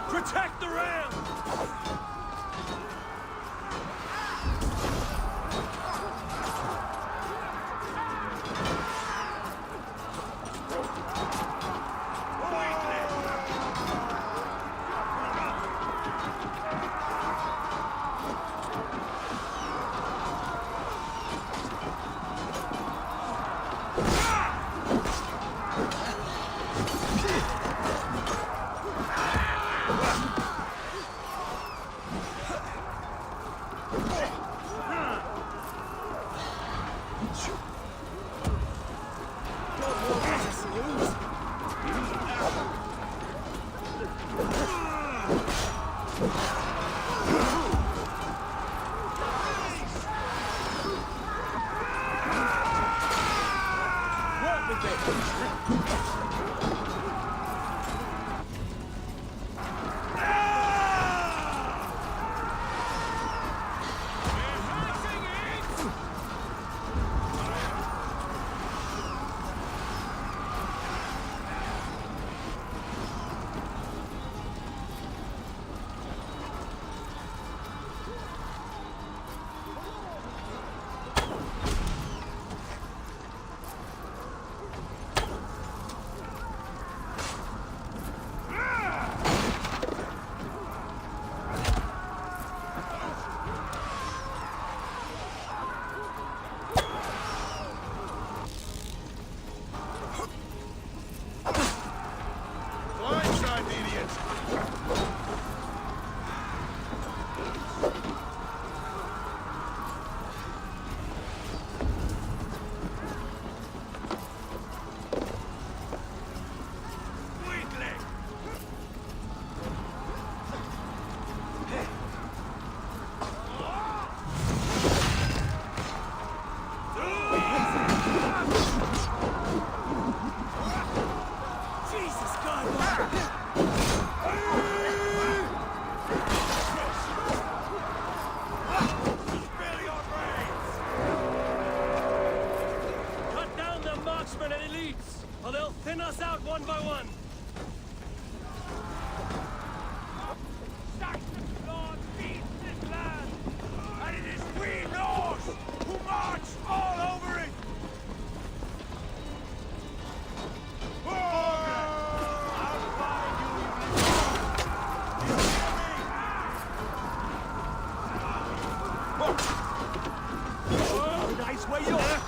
Protect the ram! marksmen and elites, or they'll thin us out one by one. Saxon Lord feeds this land, and it is we Norse who march all over it! Nice way you are.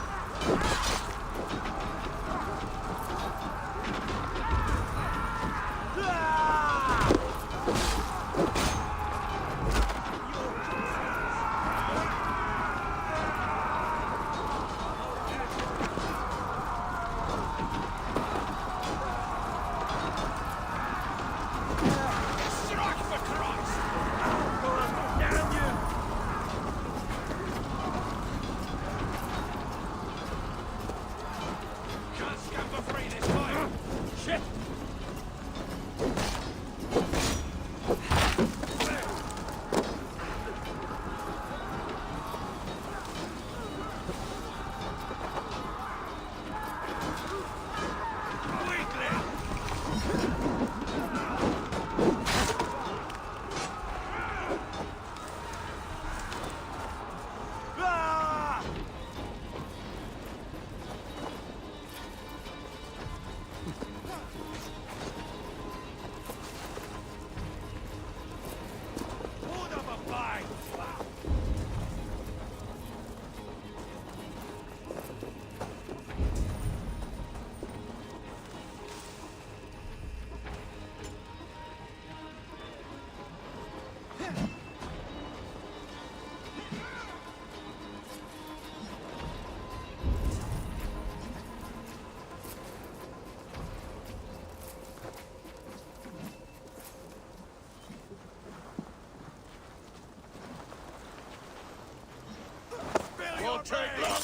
Won't take long!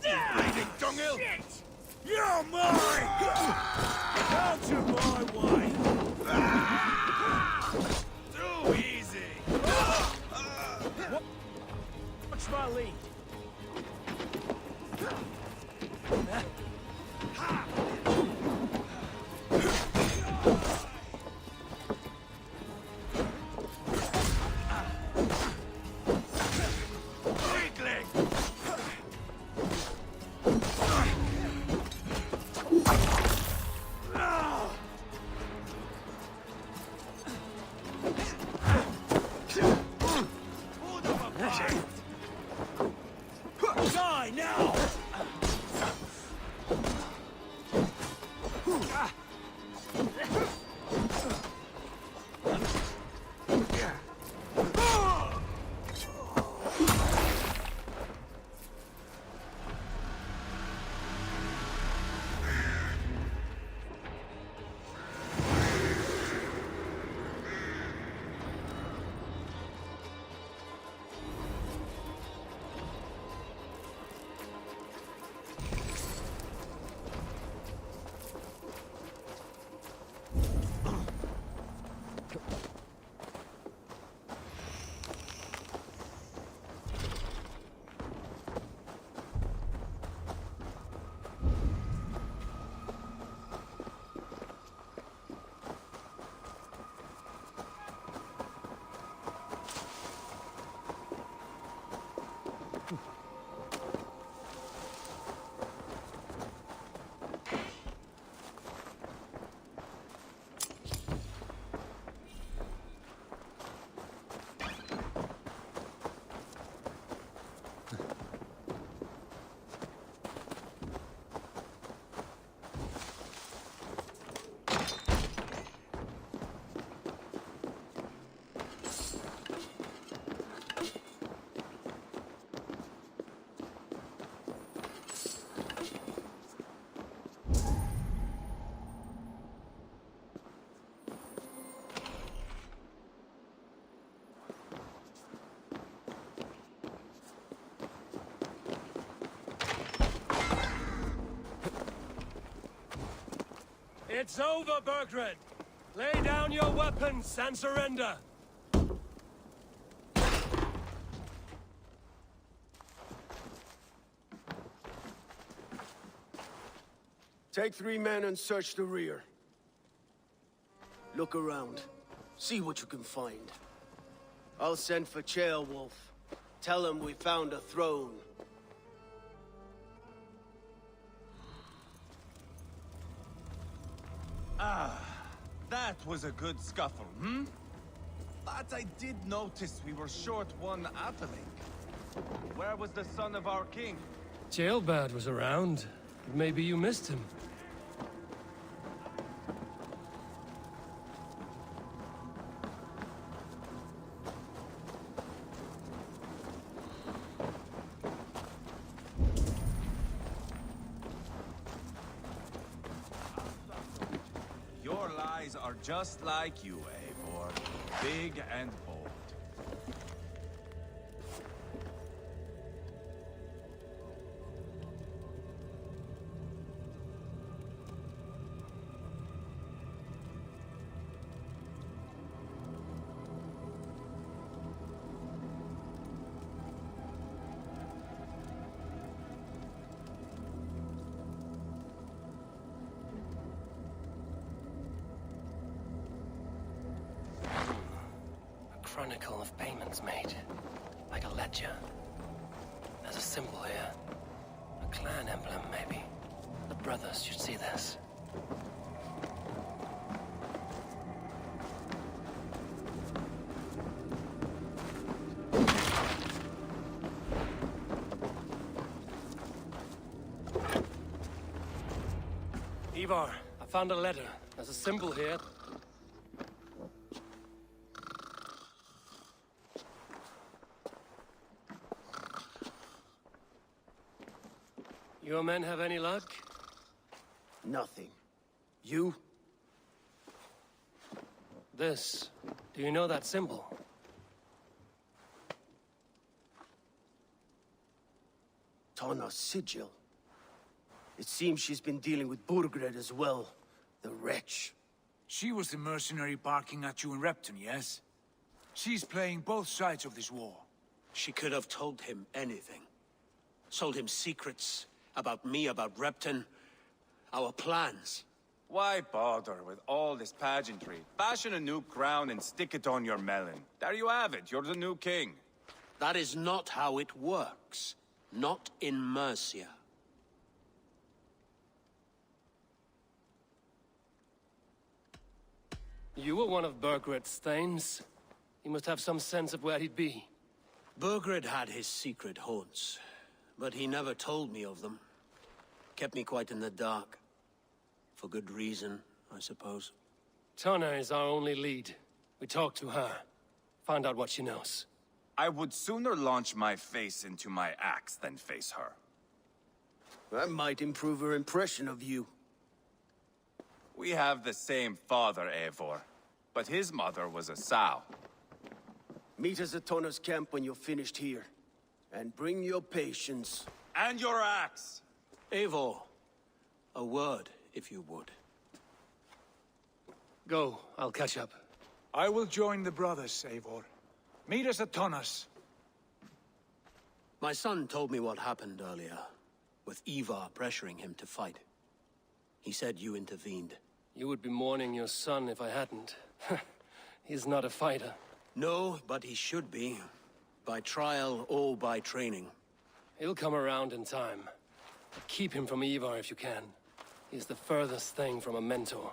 Bleeding dunghill! You're mine! Down to my way! Too easy! Watch my lead! Die now! It's over, Burgred! Lay down your weapons and surrender! Take 3 men and search the rear. Look around. See what you can find. I'll send for Ceolwulf. Tell him we found a throne. Ah, that was a good scuffle, hmm? But I did notice we were short one atheling. Where was the son of our king? Ceolbad was around. Maybe you missed him. Your lies are just like you, Eivor. Big and bold. Chronicle of payments made, like a ledger. There's a symbol here. A clan emblem, maybe. The brothers should see this. Ivar, I found a letter. There's a symbol here. Your men have any luck? Nothing. You? This. Do you know that symbol? Tana's sigil. It seems she's been dealing with Burgred as well. The wretch. She was the mercenary barking at you in Repton, yes? She's playing both sides of this war. She could have told him anything. Sold him secrets about me, about Repton, our plans. Why bother with all this pageantry? Fashion a new crown and stick it on your melon. There you have it, you're the new king. That is not how it works. Not in Mercia. You were one of Burgred's thanes. He must have some sense of where he'd be. Burgred had his secret haunts, but he never told me of them. Kept me quite in the dark. For good reason, I suppose. Tana is our only lead. We talked to her. Find out what she knows. I would sooner launch my face into my axe than face her. That might improve her impression of you. We have the same father, Eivor, but his mother was a sow. Meet us at Tana's camp when you're finished here. And bring your patience. And your axe! Eivor, a word, if you would. Go, I'll catch up. I will join the brothers, Eivor. Meet us at Tana's. My son told me what happened earlier, with Ivar pressuring him to fight. He said you intervened. You would be mourning your son if I hadn't. He's not a fighter. No, but he should be. By trial or by training. He'll come around in time. But keep him from Ivar if you can. He's the furthest thing from a mentor.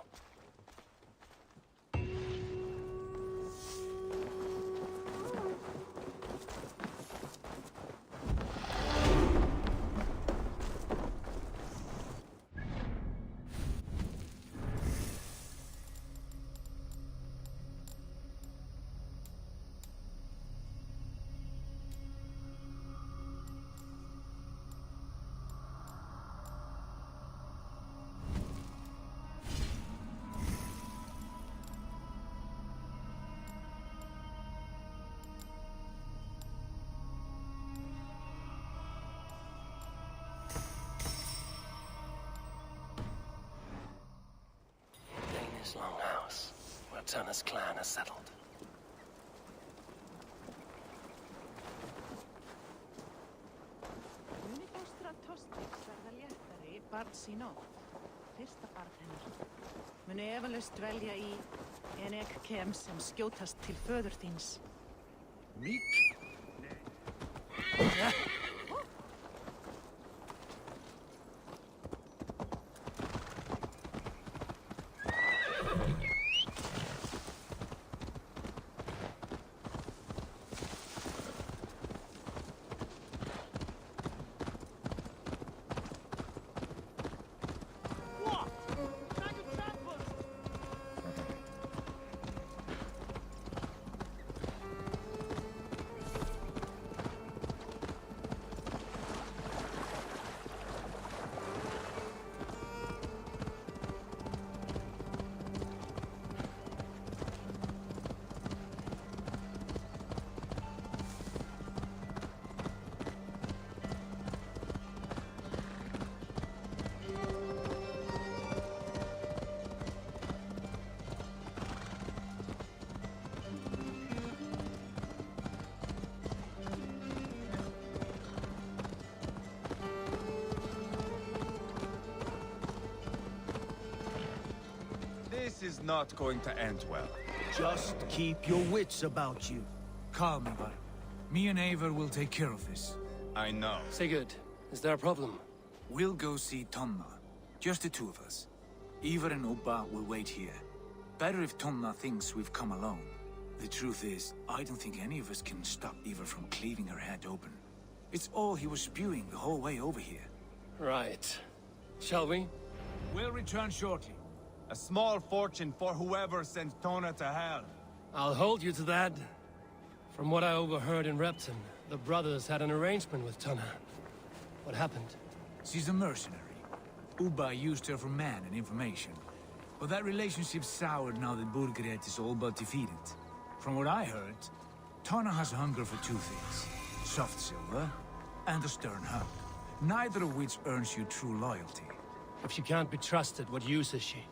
Longhouse, where Tana's clan is settled. Fyrsta barn hennar mun efalaust dvelja í en ek kem sem skjótast til föður þíns. Meek? This is not going to end well. Just keep your wits about you. Calm, Ivar. Me and Eivor will take care of this. I know. Sigurd, is there a problem? We'll go see Tonna. Just the two of us. Ivar and Ubba will wait here. Better if Tonna thinks we've come alone. The truth is, I don't think any of us can stop Ivar from cleaving her head open. It's all he was spewing the whole way over here. Right. Shall we? We'll return shortly. A small fortune for whoever sent Tona to hell. I'll hold you to that. From what I overheard in Repton, the brothers had an arrangement with Tonna. What happened? She's a mercenary. Ubba used her for man and information. But that relationship soured now that Burgred is all but defeated. From what I heard, Tonna has a hunger for two things. Soft silver and a stern hug. Neither of which earns you true loyalty. If she can't be trusted, what use is she?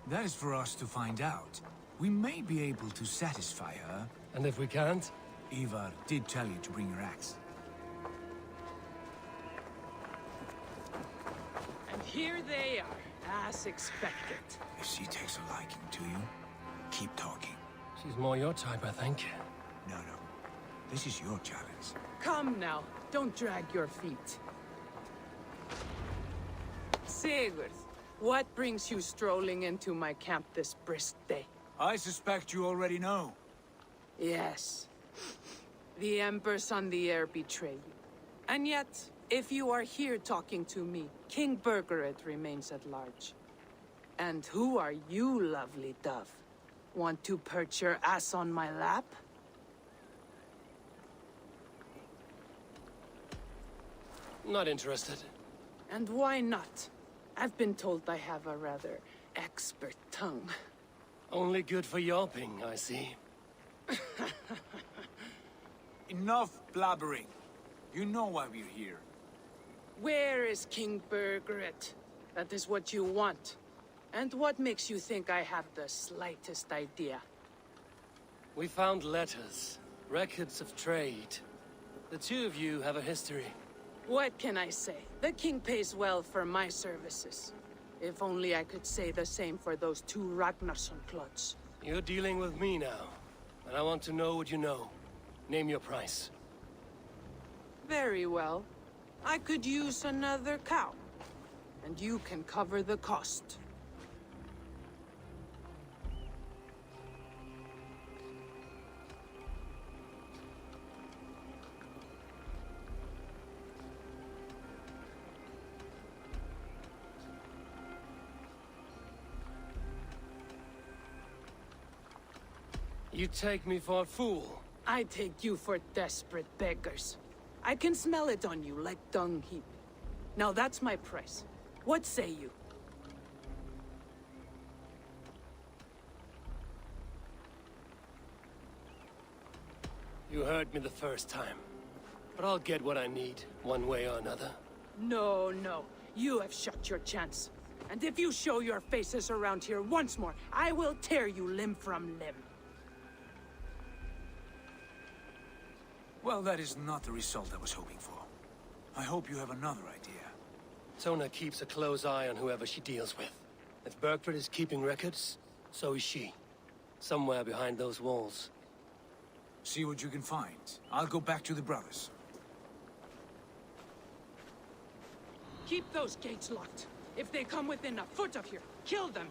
That is for us to find out. We may be able to satisfy her. And if we can't? Ivar did tell you to bring your axe. And here they are, as expected. If she takes a liking to you, keep talking. She's more your type, I think. No. This is your challenge. Come now, don't drag your feet. Sigurd, what brings you strolling into my camp this brisk day? I suspect you already know. Yes. The Embers on the air betray you. And yet, if you are here talking to me, King Burgred remains at large. And who are you, lovely dove? Want to perch your ass on my lap? Not interested. And why not? I've been told I have a rather expert tongue. Only good for yelping, I see. Enough blabbering. You know why we're here. Where is King Burgred? That is what you want. And what makes you think I have the slightest idea? We found letters, records of trade. The two of you have a history. What can I say? The king pays well for my services. If only I could say the same for those two Ragnarsson clods. You're dealing with me now, and I want to know what you know. Name your price. Very well. I could use another cow. And you can cover the cost. You take me for a fool. I take you for desperate beggars. I can smell it on you like dung heap. Now that's my price. What say you? You heard me the first time. But I'll get what I need, one way or another. No. You have shot your chance. And if you show your faces around here once more, I will tear you limb from limb. Well, that is not the result I was hoping for. I hope you have another idea. Tona keeps a close eye on whoever she deals with. If Berkford is keeping records, so is she. Somewhere behind those walls. See what you can find. I'll go back to the brothers. Keep those gates locked. If they come within a foot of here, kill them.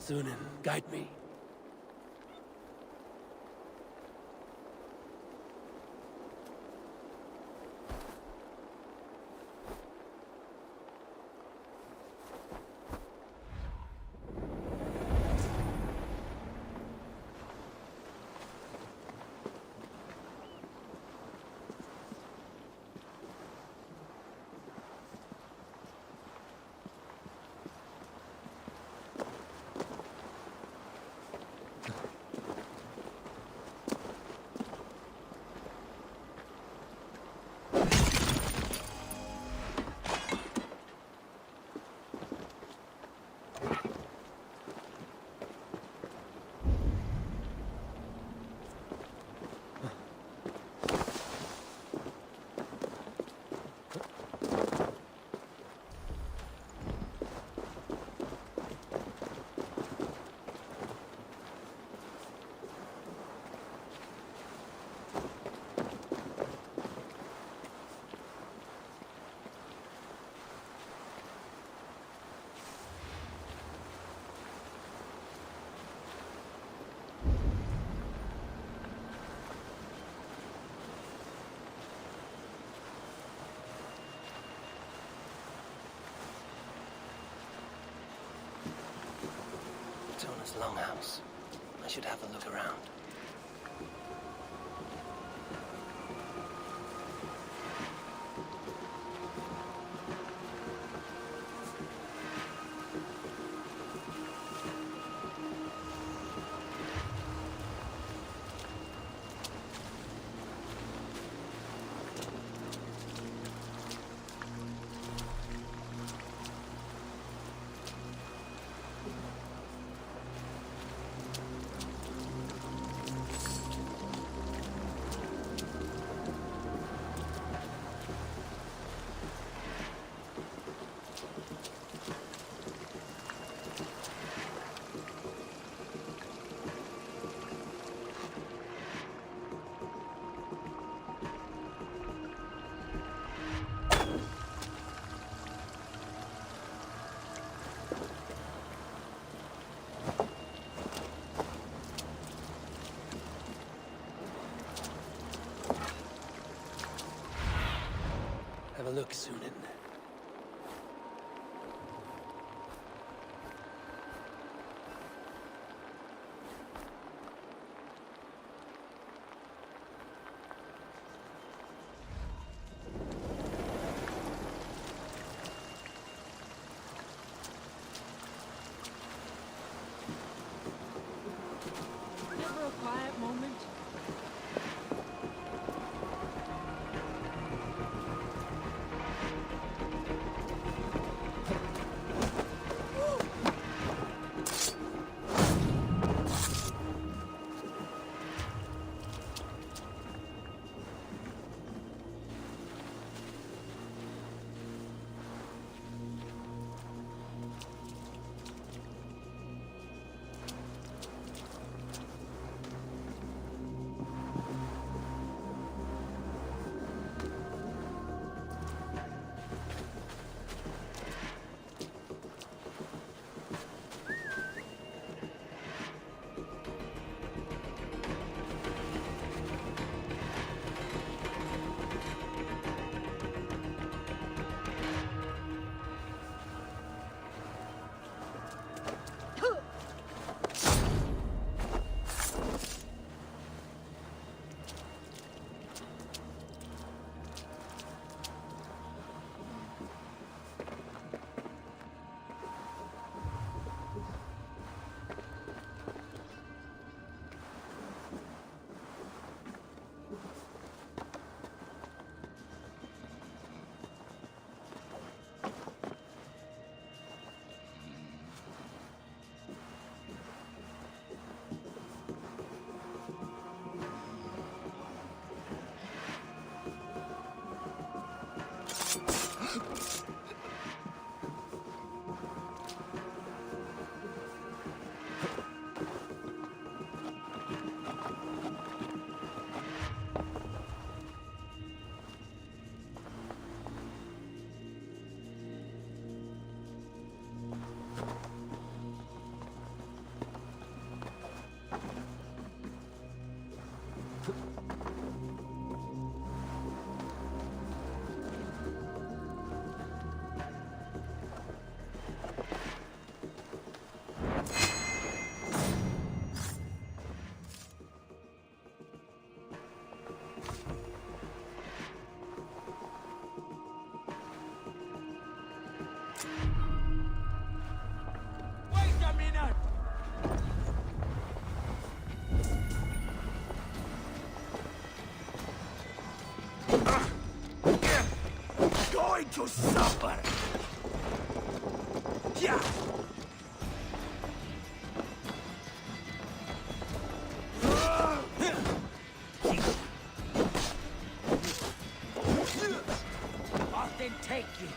Sunan, guide me. Tona's longhouse. I should have a look around. Have a look, Sunan. Never a quiet moment. going to suffer! Yeah! Often take you.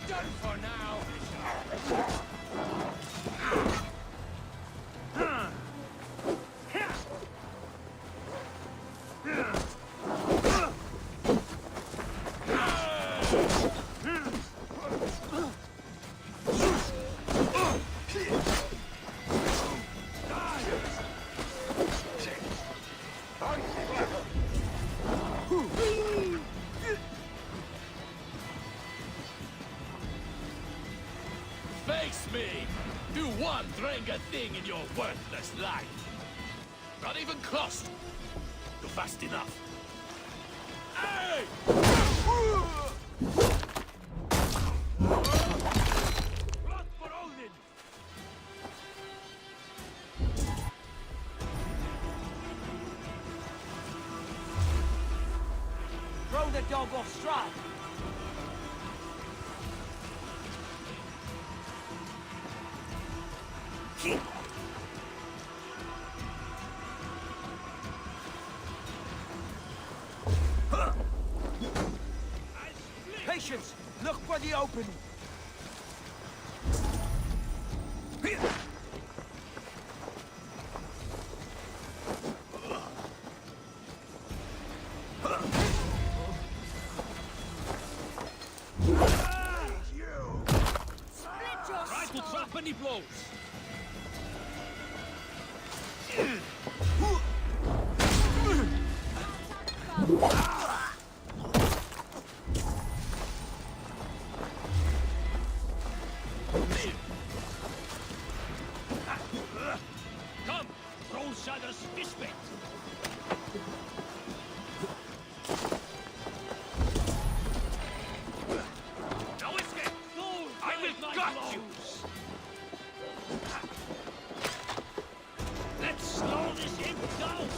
Done for now. Face me! Do one drinker thing in your worthless life! Not even close! You're fast enough! Hey! Blood for Odin! Throw the dog off stride. Patience! Look for the opening! Try to trap any blows! Come, Troll Shadow's fishbait! No escape! I will gut you! Let's slow this imp down!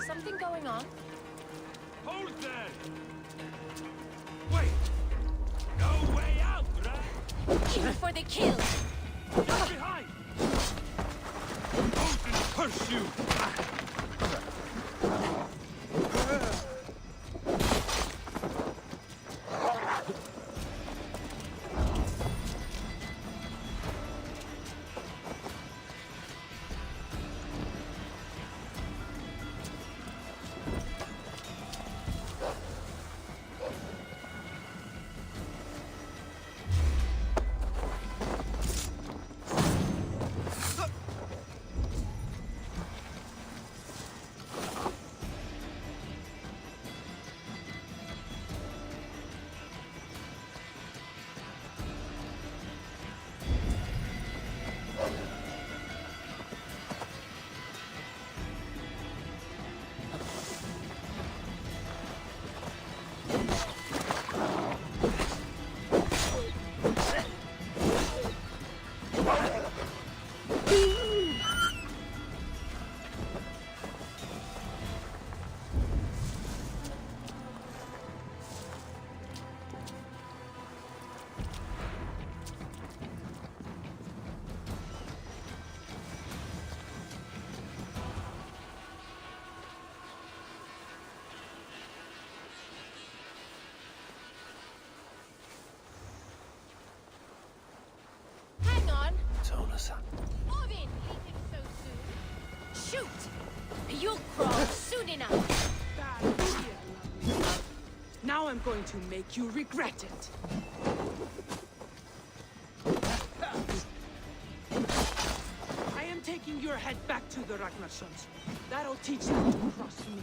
Something going on? Hold there! Wait! No way out, right? In for the kill! Get behind! Odin curse you! Hang on! Tonasa. Odin, leave him so soon. Shoot! You'll crawl soon enough. Now I'm going to make you regret it. I am taking your head back to the Ragnarsons. That'll teach them to cross me.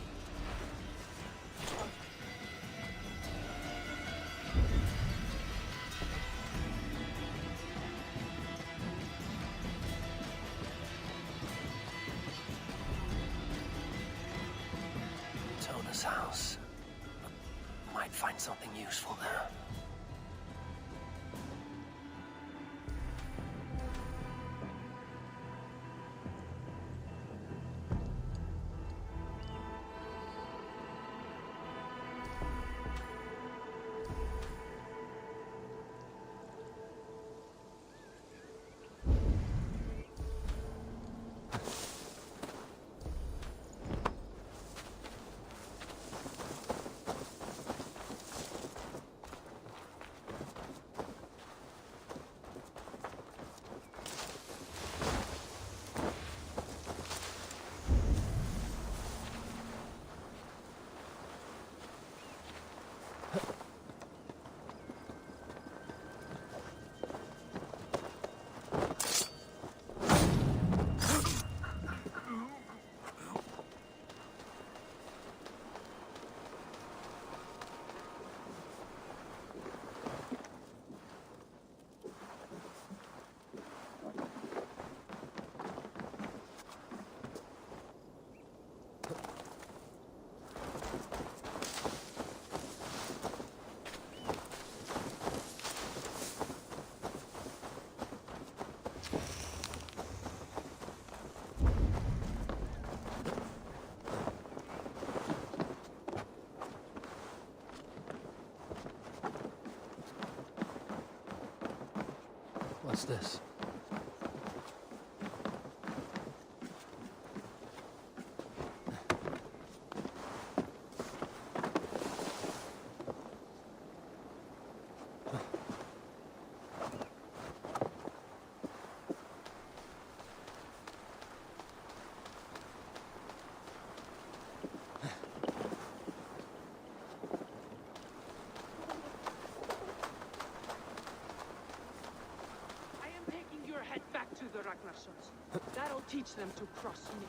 father's house. Might find something useful there. What's this? To the Ragnarsons. That'll teach them to trust me.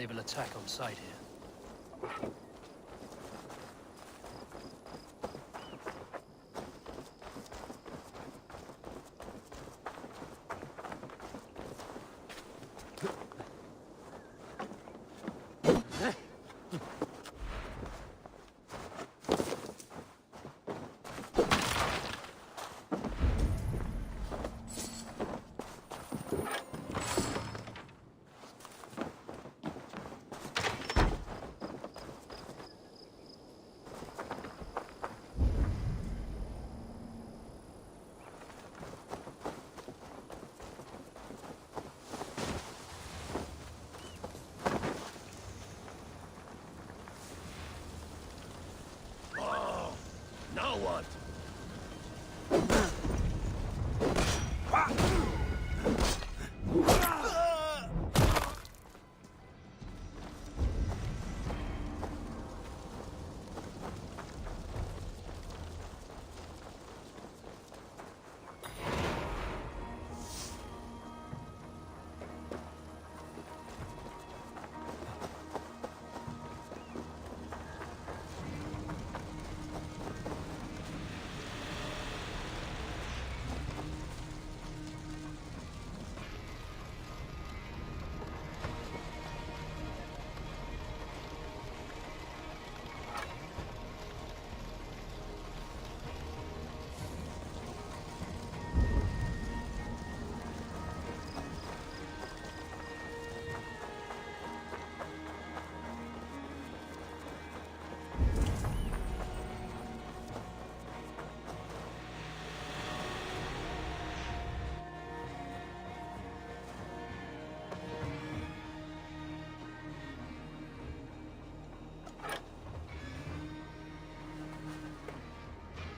They will attack on sight here. Now what?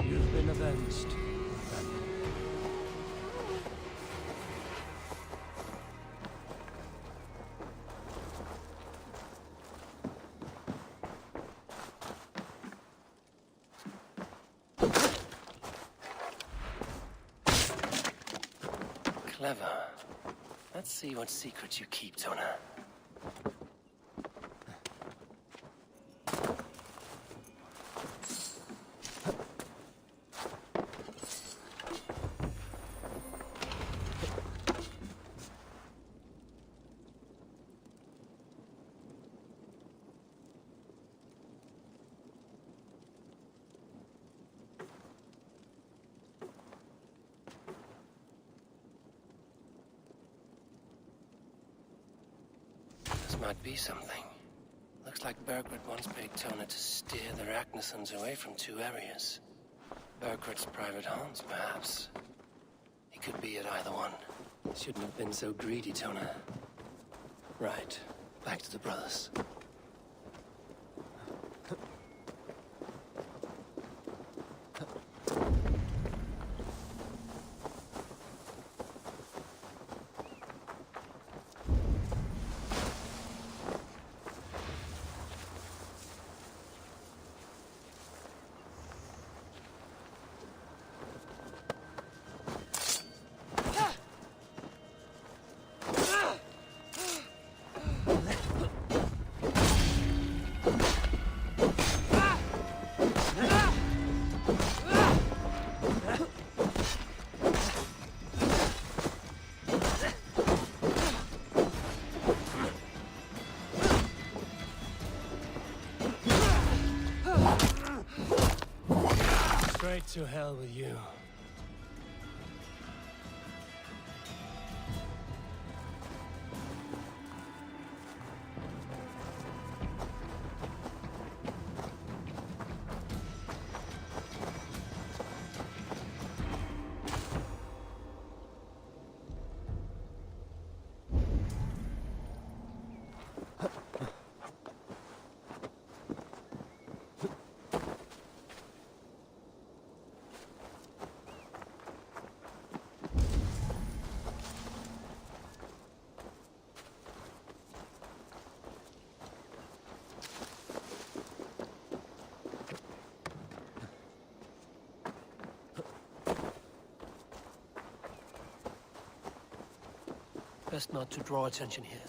You've been avenged, family. Clever. Let's see what secrets you keep, Tona. This might be something. Looks like Bergred once paid Tona to steer the Ragnarsons away from 2 areas. Bergred's private haunts, perhaps. He could be at either one. Shouldn't have been so greedy, Tona. Right. Back to the brothers. Straight to hell with you. Best not to draw attention here.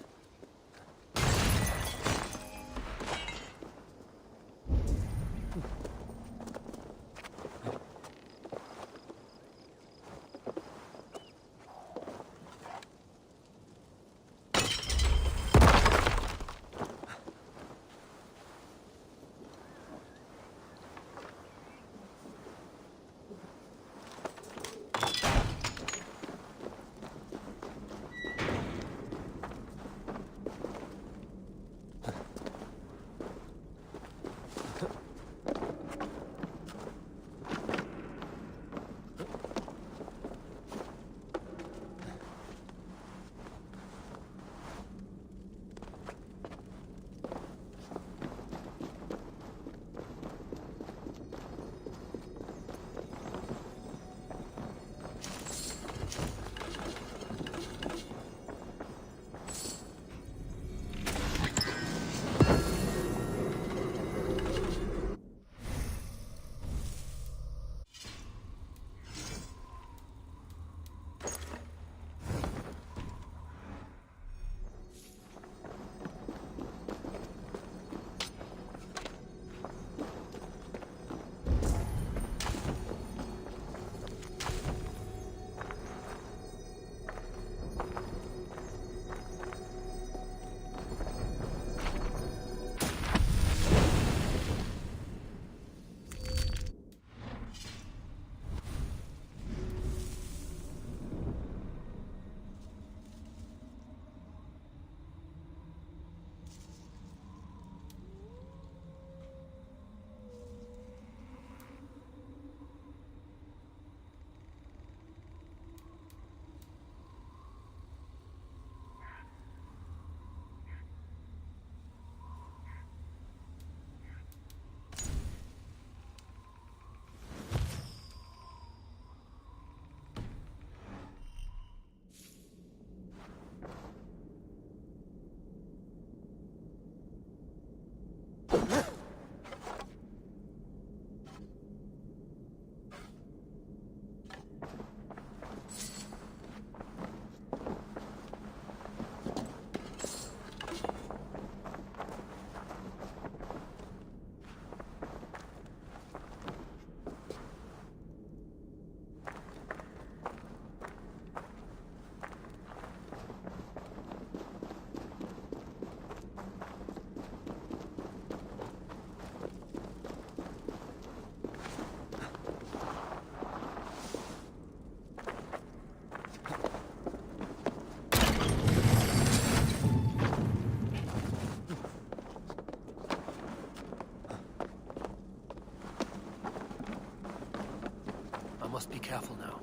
must be careful now.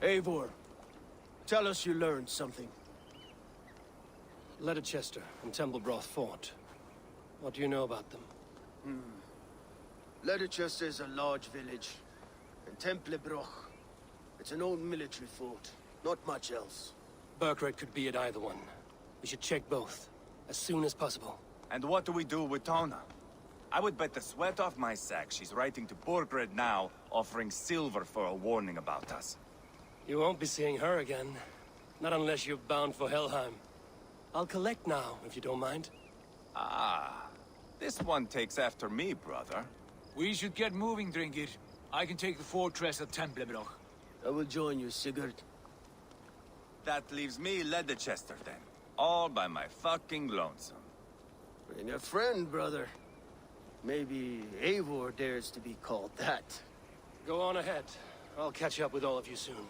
Eivor, tell us you learned something. Leicester and Templebroth fought. What do you know about them? Leicester is a large village, and Templebroch, it's an old military fort. Not much else. Burkred could be at either one. We should check both, as soon as possible. And what do we do with Tona? I would bet the sweat off my sack she's writing to Borgred now, offering silver for a warning about us. You won't be seeing her again. Not unless you're bound for Helheim. I'll collect now, if you don't mind. Ah, this one takes after me, brother. We should get moving, Dringir. I can take the fortress of Templebroch. I will join you, Sigurd. That leaves me Leicester then. All by my fucking lonesome. Bring a friend, brother. Maybe Eivor dares to be called that. Go on ahead. I'll catch up with all of you soon.